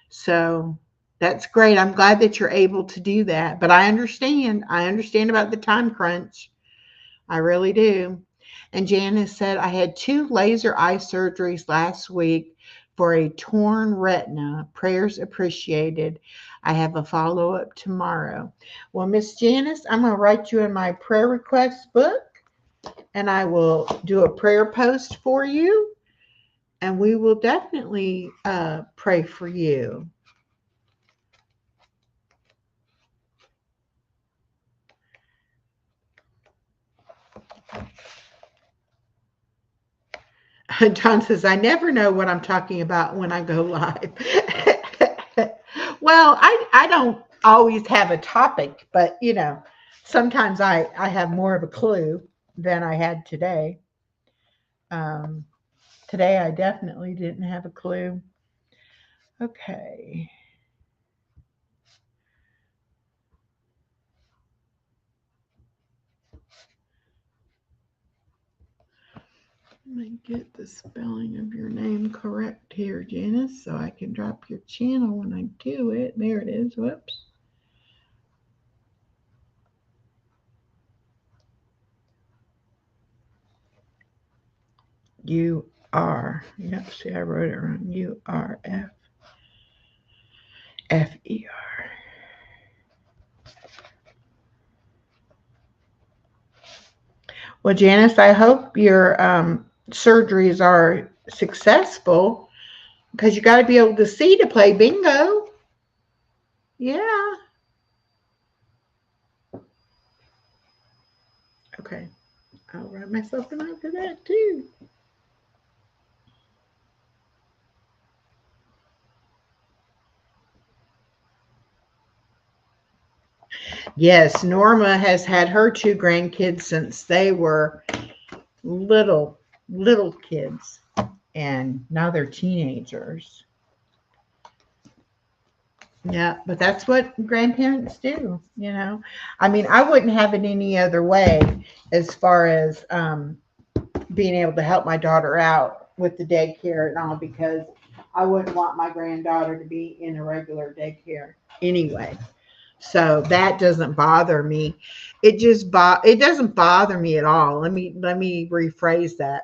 So that's great. I'm glad that you're able to do that. But I understand. I understand about the time crunch. I really do. And Janice said, I had 2 laser eye surgeries last week for a torn retina. Prayers appreciated. I have a follow up tomorrow. Well, Miss Janice, I'm going to write you in my prayer request book and I will do a prayer post for you. And we will definitely pray for you. John says, I never know what I'm talking about when I go live. Well, I don't always have a topic, but sometimes I have more of a clue than I had today. Um, Today I definitely didn't have a clue. Okay. Let me get the spelling of your name correct here, Janice, so I can drop your channel when I do it. There it is. Whoops. U-R. Yep, see, I wrote it wrong. U-R-F-F-E-R. Well, Janice, I hope your surgeries are successful because you got to be able to see to play bingo. Yeah. Okay. I'll write myself a note for that too. Yes, Norma has had her 2 grandkids since they were little kids, and now they're teenagers. Yeah, but that's what grandparents do. I mean, I wouldn't have it any other way as far as being able to help my daughter out with the daycare and all, because I wouldn't want my granddaughter to be in a regular daycare anyway. So that doesn't bother me. It doesn't bother me at all. Let me rephrase that.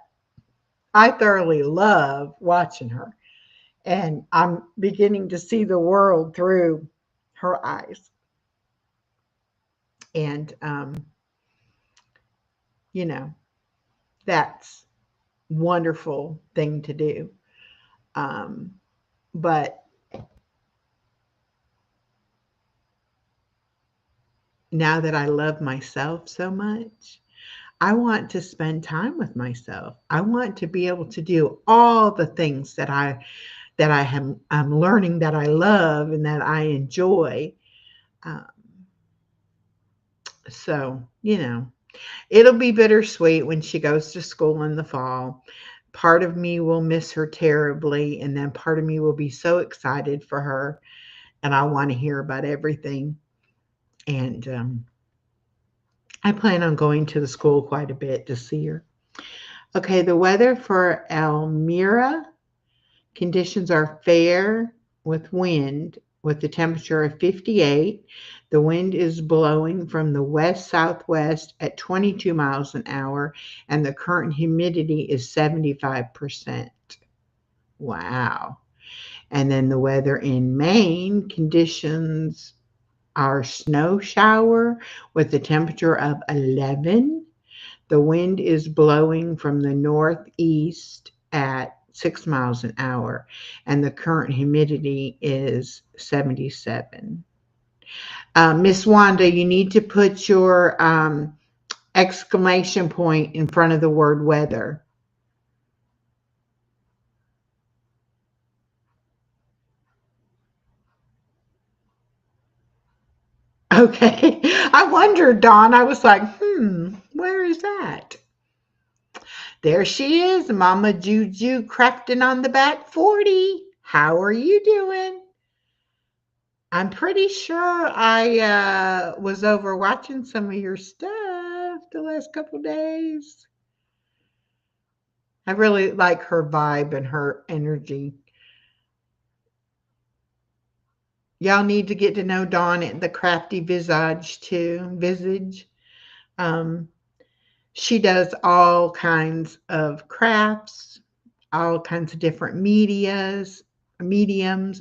I thoroughly love watching her, and I'm beginning to see the world through her eyes. And you know, that's wonderful thing to do. Um, but now that I love myself so much, I want to spend time with myself. I want to be able to do all the things I'm learning that I love and that I enjoy. Um, so it'll be bittersweet when she goes to school in the fall. Part of me will miss her terribly, and then part of me will be so excited for her, and I want to hear about everything. And I plan on going to the school quite a bit to see her. Okay, the weather for Elmira. Conditions are fair with wind, with the temperature of 58. The wind is blowing from the west-southwest at 22 miles an hour, and the current humidity is 75%. Wow. And then the weather in Maine, conditions are snow shower with a temperature of 11. The wind is blowing from the northeast at 6 miles an hour, and the current humidity is 77. Miss Wanda, you need to put your exclamation point in front of the word weather. Okay. I wondered, Dawn. I was like, where is that? There she is, Mama Juju crafting on the back 40. How are you doing? I'm pretty sure I was over watching some of your stuff the last couple days. I really like her vibe and her energy. Y'all need to get to know Dawn at the Crafty Visage too. Visage. Um, she does all kinds of crafts, all kinds of different mediums,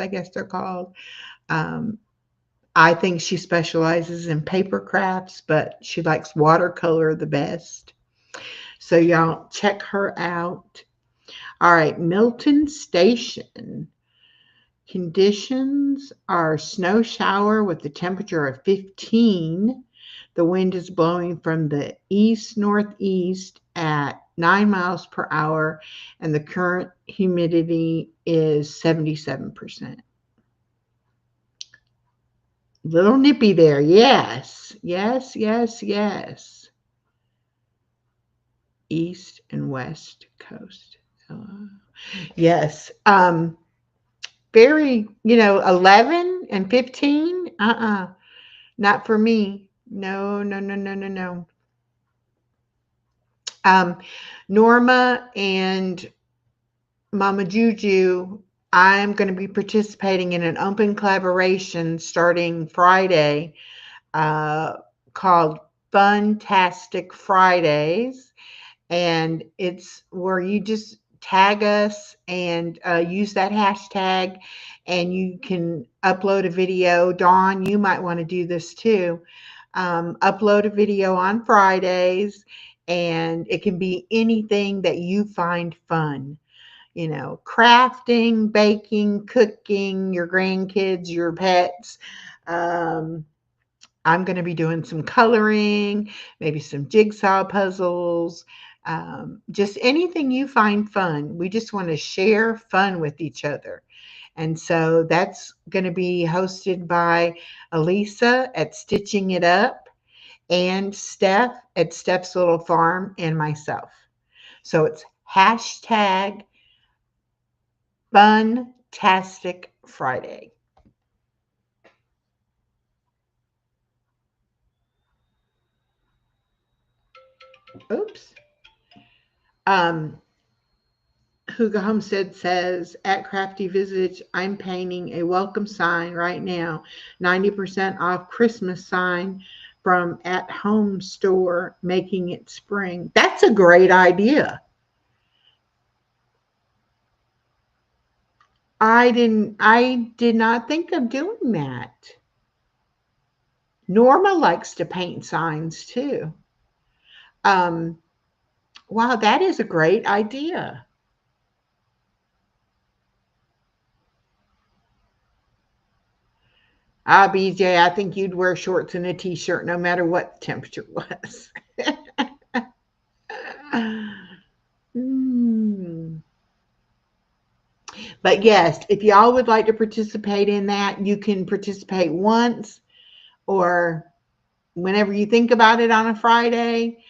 I guess they're called. Um, I think she specializes in paper crafts, but she likes watercolor the best. So y'all check her out. All right, Milton Station. Conditions are snow shower with a temperature of 15. The wind is blowing from the east northeast at 9 miles per hour, and the current humidity is 77%. Little nippy there. Yes, yes, yes, yes. East and west coast. Yes. Very, 11 and 15. Not for me. No, no, no, no, no, no. Um, Norma and Mama Juju, I'm going to be participating in an open collaboration starting Friday, uh, called Funtastic Fridays. And it's where you just tag us and use that hashtag, and you can upload a video. Dawn, you might want to do this too. Upload a video on Fridays, and it can be anything that you find fun. Crafting, baking, cooking, your grandkids, your pets. Um, I'm going to be doing some coloring, maybe some jigsaw puzzles, just anything you find fun. We just want to share fun with each other. And so that's going to be hosted by Elisa at Stitching It Up and Steph at Steph's Little Farm and myself. So it's hashtag Funtastic Friday. Oops. Huga Homestead says, at Crafty Visage, I'm painting a welcome sign right now. 90% off Christmas sign from At Home Store, making it spring. That's a great idea. I did not think of doing that. Norma likes to paint signs too. Um, wow, that is a great idea. BJ, I think you'd wear shorts and a t-shirt no matter what the temperature was. Hmm. But yes, if y'all would like to participate in that, you can participate once or whenever you think about it on a Friday.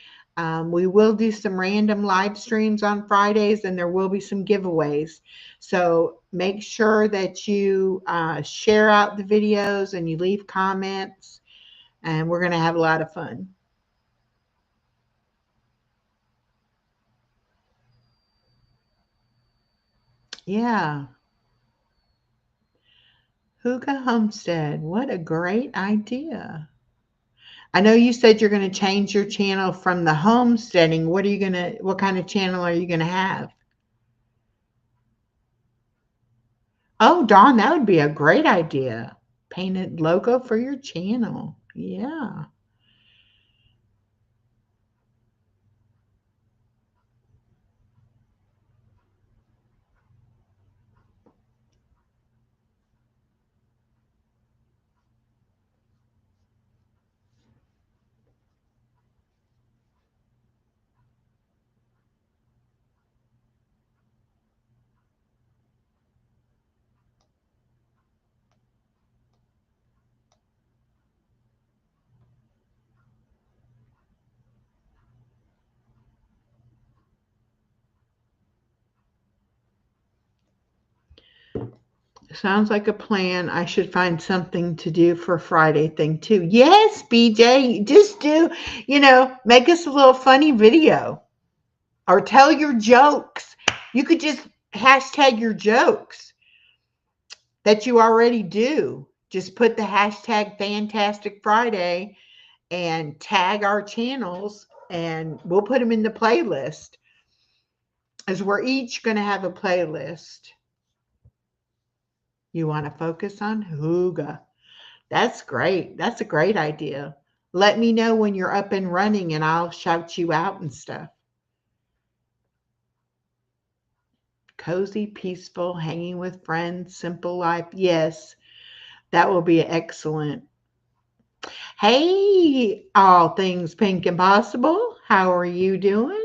We will do some random live streams on Fridays, and there will be some giveaways. So make sure that you share out the videos and you leave comments, and we're going to have a lot of fun. Yeah. Huga Homestead, what a great idea. I know you said you're going to change your channel from the homesteading. What kind of channel are you going to have? Oh, Dawn, that would be a great idea. Painted logo for your channel. Yeah. Sounds like a plan. I should find something to do for Friday thing too. Yes, BJ, just make us a little funny video. or tell your jokes. You could just hashtag your jokes that you already do. Just put the hashtag Fantastic Friday and tag our channels, and we'll put them in the playlist, as we're each going to have a playlist. You want to focus on hygge. That's great. That's a great idea. Let me know when you're up and running and I'll shout you out and stuff. Cozy, peaceful, hanging with friends, simple life. Yes, that will be excellent. Hey, all things pink and possible. How are you doing?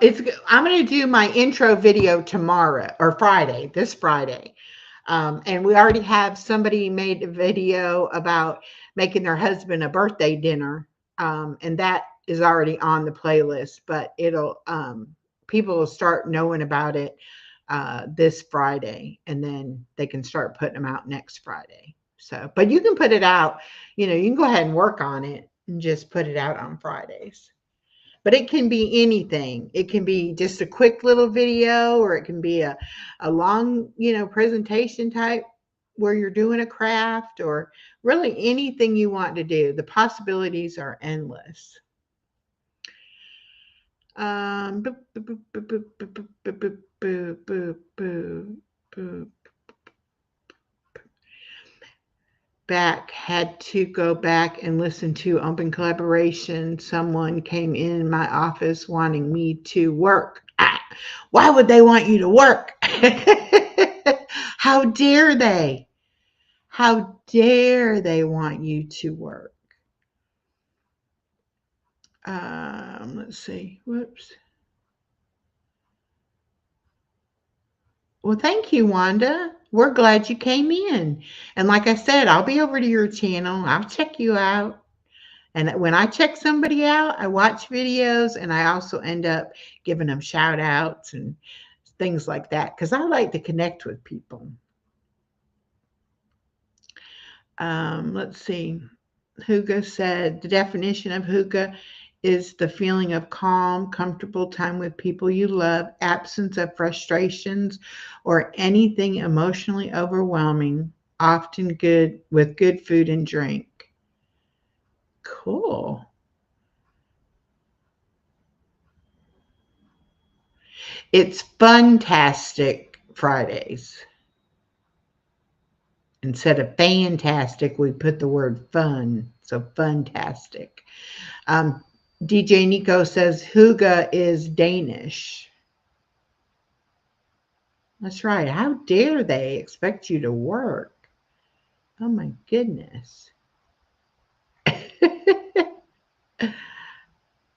It's I'm going to do my intro video tomorrow or Friday, this Friday. And we already have somebody made a video about making their husband a birthday dinner. And that is already on the playlist, but it'll people will start knowing about it this Friday, and then they can start putting them out next Friday. So, but you can put it out, you can go ahead and work on it and just put it out on Fridays. But it can be anything. It can be just a quick little video, or it can be a long, presentation type where you're doing a craft, or really anything you want to do. The possibilities are endless. Boop, boop, boop, boop, boop, boop, boop, boop, boop, boop. Had to go back and listen to Open Collaboration. Someone came in my office wanting me to work. Why would they want you to work? How dare they? How dare they want you to work? Let's see. Whoops. Well, thank you, Wanda. We're glad you came in. And like I said, I'll be over to your channel. I'll check you out. And when I check somebody out, I watch videos, and I also end up giving them shout outs and things like that, because I like to connect with people. Let's see. Hygge said the definition of hygge is the feeling of calm, comfortable time with people you love, absence of frustrations or anything emotionally overwhelming, often good with good food and drink. Cool. It's Funtastic Fridays. Instead of fantastic, we put the word fun. So Funtastic. DJ Nico says hygge is Danish. That's right. How dare they expect you to work? Oh my goodness.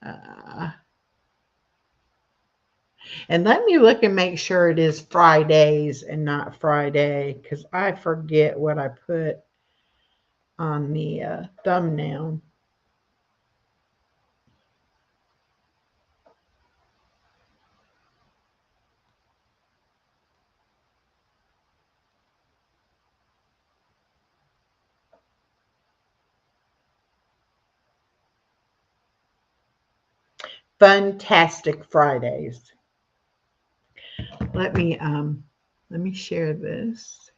uh, and let me look and make sure it is Fridays and not Friday, because I forget what I put on the thumbnail. Funtastic Fridays. Let me share this.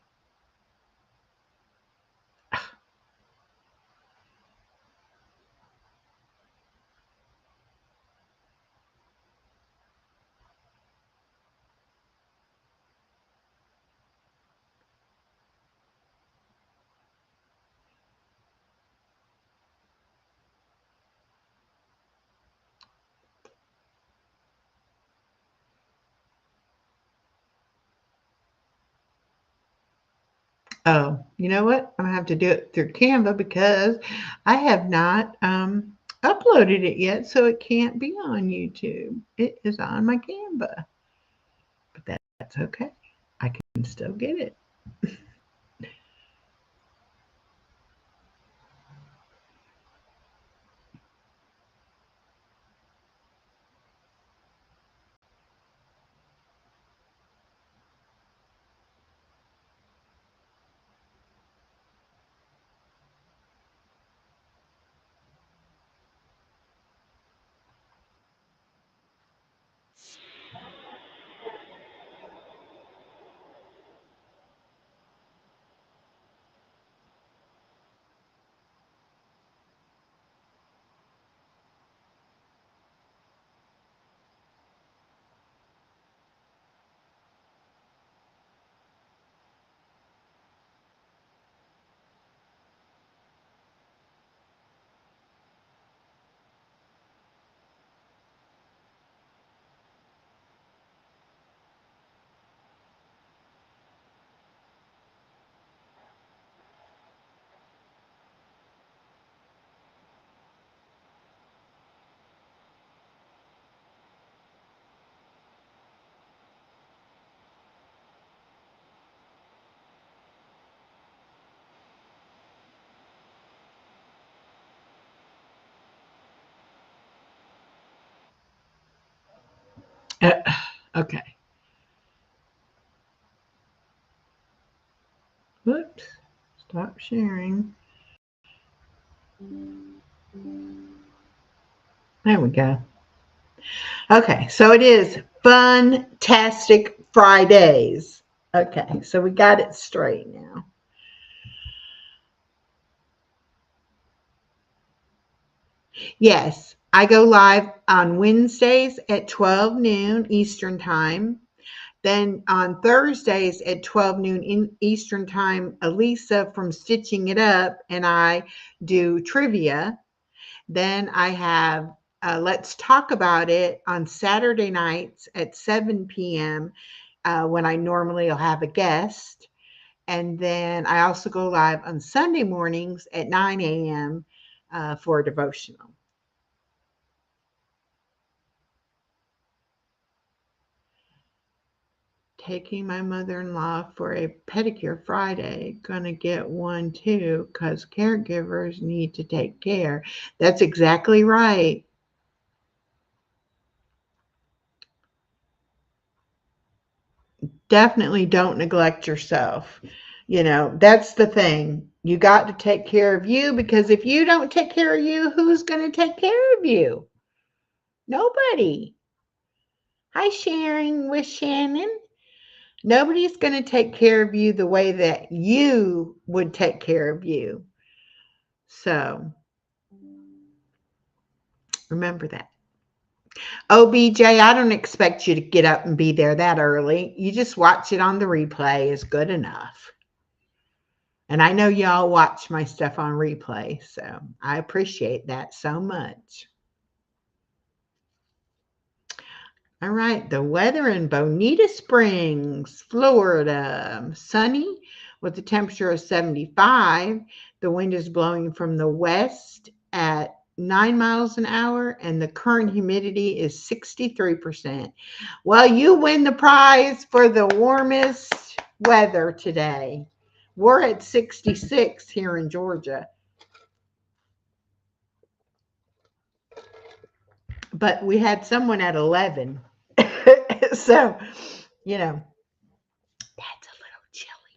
Oh, you know what? I'm gonna have to do it through Canva because I have not uploaded it yet, so it can't be on YouTube. It is on my Canva, but that's okay. I can still get it. Uh, okay. Whoops. Stop sharing. There we go. Okay, so it is Funtastic Fridays. Okay, so we got it straight now. Yes, I go live on Wednesdays at 12 noon Eastern Time. Then on Thursdays at 12 noon Eastern Time, Elisa from Stitching It Up and I do trivia. Then I have Let's Talk About It on Saturday nights at 7 p.m. When I normally will have a guest. And then I also go live on Sunday mornings at 9 a.m. For a devotional. Taking my mother-in-law for a pedicure Friday. Gonna get one too, because caregivers need to take care. That's exactly right. Definitely don't neglect yourself. That's the thing. You got to take care of you because if you don't take care of you, who's going to take care of you? Nobody. Hi, sharing with Shannon. Nobody's going to take care of you the way that you would take care of you. So remember that. OBJ, I don't expect you to get up and be there that early. You just watch it on the replay is good enough. And I know y'all watch my stuff on replay, so I appreciate that so much. All right, the weather in Bonita Springs, Florida. Sunny with a temperature of 75. The wind is blowing from the west at 9 miles an hour, and the current humidity is 63%. Well, you win the prize for the warmest weather today. We're at 66 here in Georgia. But we had someone at 11. So, that's a little chilly.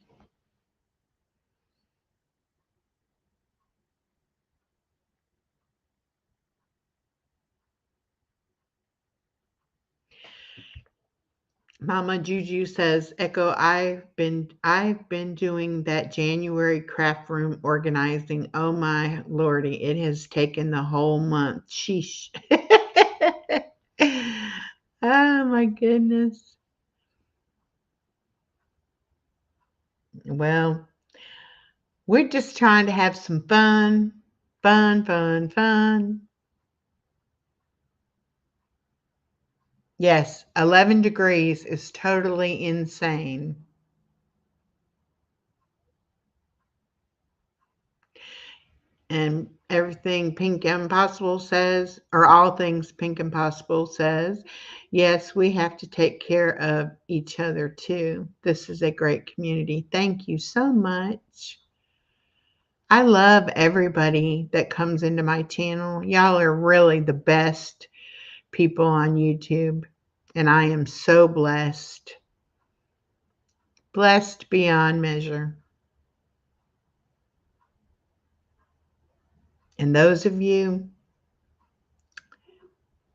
Mama Juju says, Echo, I've been doing that January craft room organizing. Oh my lordy, it has taken the whole month. Sheesh. Oh my goodness. Well, we're just trying to have some fun. Fun, fun, fun. Yes, 11 degrees is totally insane. and everything Pink Impossible says, or all things Pink Impossible says, yes, we have to take care of each other too. This is a great community. Thank you so much. I love everybody that comes into my channel. Y'all are really the best people on YouTube, and I am so blessed. Blessed beyond measure. And those of you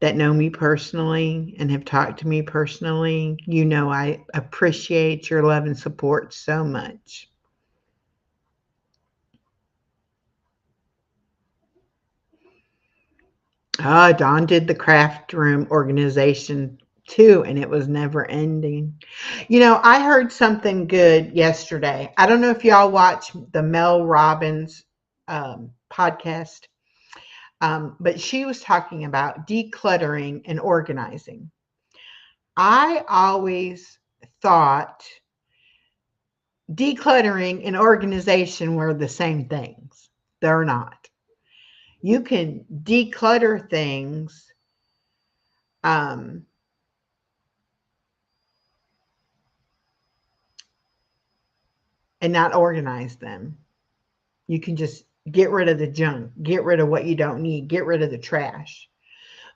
that know me personally and have talked to me personally, you know I appreciate your love and support so much. Dawn did the craft room organization too, and it was never ending. You know, I heard something good yesterday. I don't know if y'all watch the Mel Robbins podcast, but she was talking about decluttering and organizing. I always thought decluttering and organization were the same things. They're not. You can declutter things um, and not organize them. You can just get rid of the junk, get rid of what you don't need, get rid of the trash.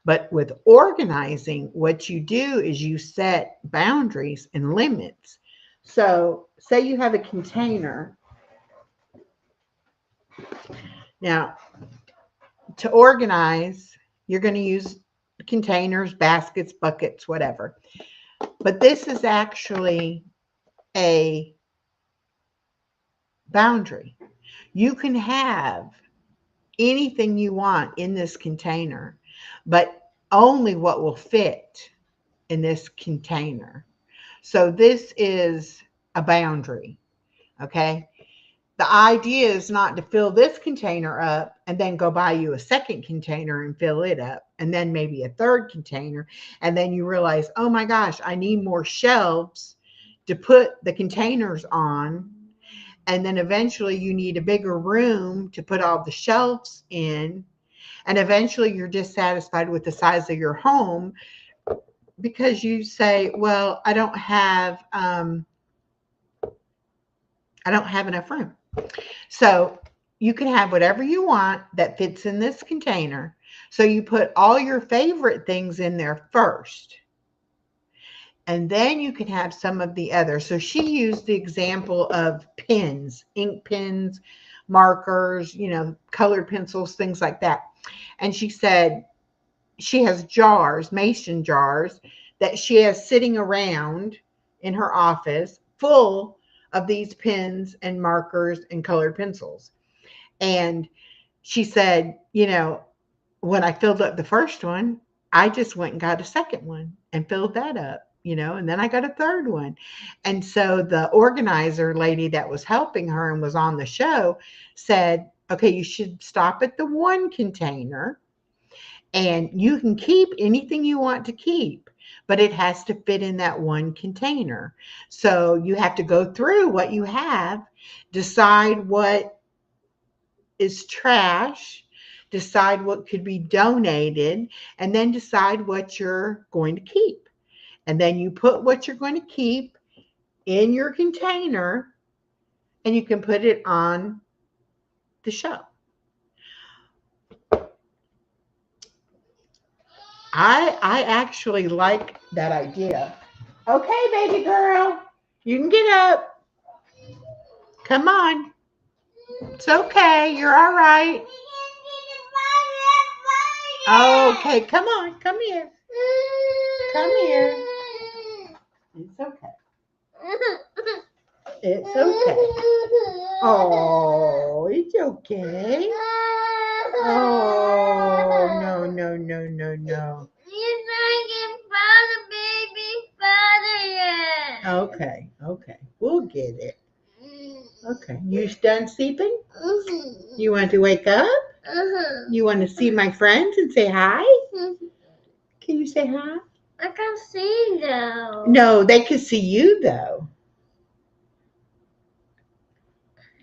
But with organizing, what you do is you set boundaries and limits. So, say you have a container. Now, to organize, you're going to use containers, baskets, buckets, whatever. But this is actually a boundary. You can have anything you want in this container, but only what will fit in this container. So this is a boundary, okay? The idea is not to fill this container up and then go buy you a second container and fill it up, and then maybe a third container, and then you realize, oh my gosh, I need more shelves to put the containers on, and then eventually you need a bigger room to put all the shelves in, and eventually you're dissatisfied with the size of your home because you say, well, I don't have enough room. So you can have whatever you want that fits in this container. So you put all your favorite things in there first. And then you can have some of the others. So she used the example of pens, ink pens, markers, colored pencils, things like that. And she said she has jars, mason jars, that she has sitting around in her office full of these pens and markers and colored pencils. And she said, when I filled up the first one, I just went and got a second one and filled that up, and then I got a third one. And so the organizer lady that was helping her and was on the show said, okay, you should stop at the one container and you can keep anything you want to keep, but it has to fit in that one container. So you have to go through what you have, decide what is trash, decide what could be donated, and then decide what you're going to keep. And then you put what you're going to keep in your container and you can put it on the shelf. I actually like that idea. Okay, baby girl, you can get up. Come on. It's okay. You're all right. Okay, come on. Come here. Come here. It's okay. It's okay. Oh, it's okay. Oh, no, no, no, no, no. Okay, okay. We'll get it. Okay. You done sleeping? You want to wake up? You want to see my friends and say hi? Can you say hi? I can't see though. No, they can see you though.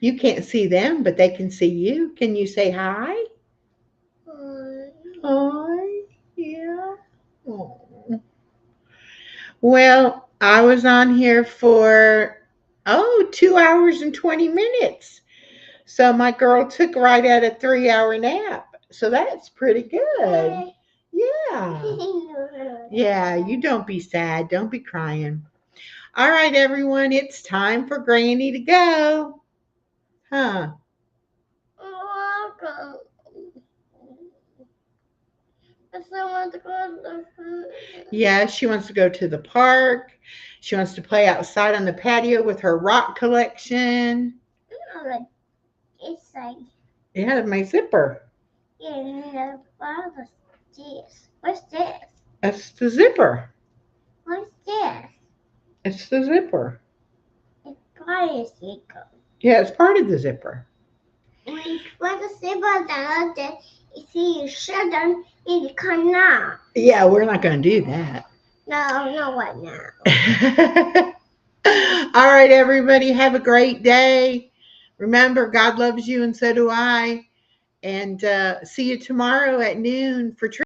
You can't see them, but they can see you. Can you say hi? Hi. Yeah. Oh. Well, I was on here for 2 hours and 20 minutes. So my girl took right at a 3-hour nap. So that's pretty good. Yeah. Yeah, you don't be sad. Don't be crying. All right, everyone, it's time for Granny to go. Huh? Yeah, she wants to go to the park. She wants to play outside on the patio with her rock collection. Yeah, my zipper. What's this? That's the zipper. What's this? It's the zipper. It's part of the zipper. Yeah, it's part of the zipper. When you put the zipper down, then you see you shut them, and you come out. Yeah, we're not going to do that. No, what now? All right, everybody, have a great day. Remember, God loves you, and so do I. And see you tomorrow at noon for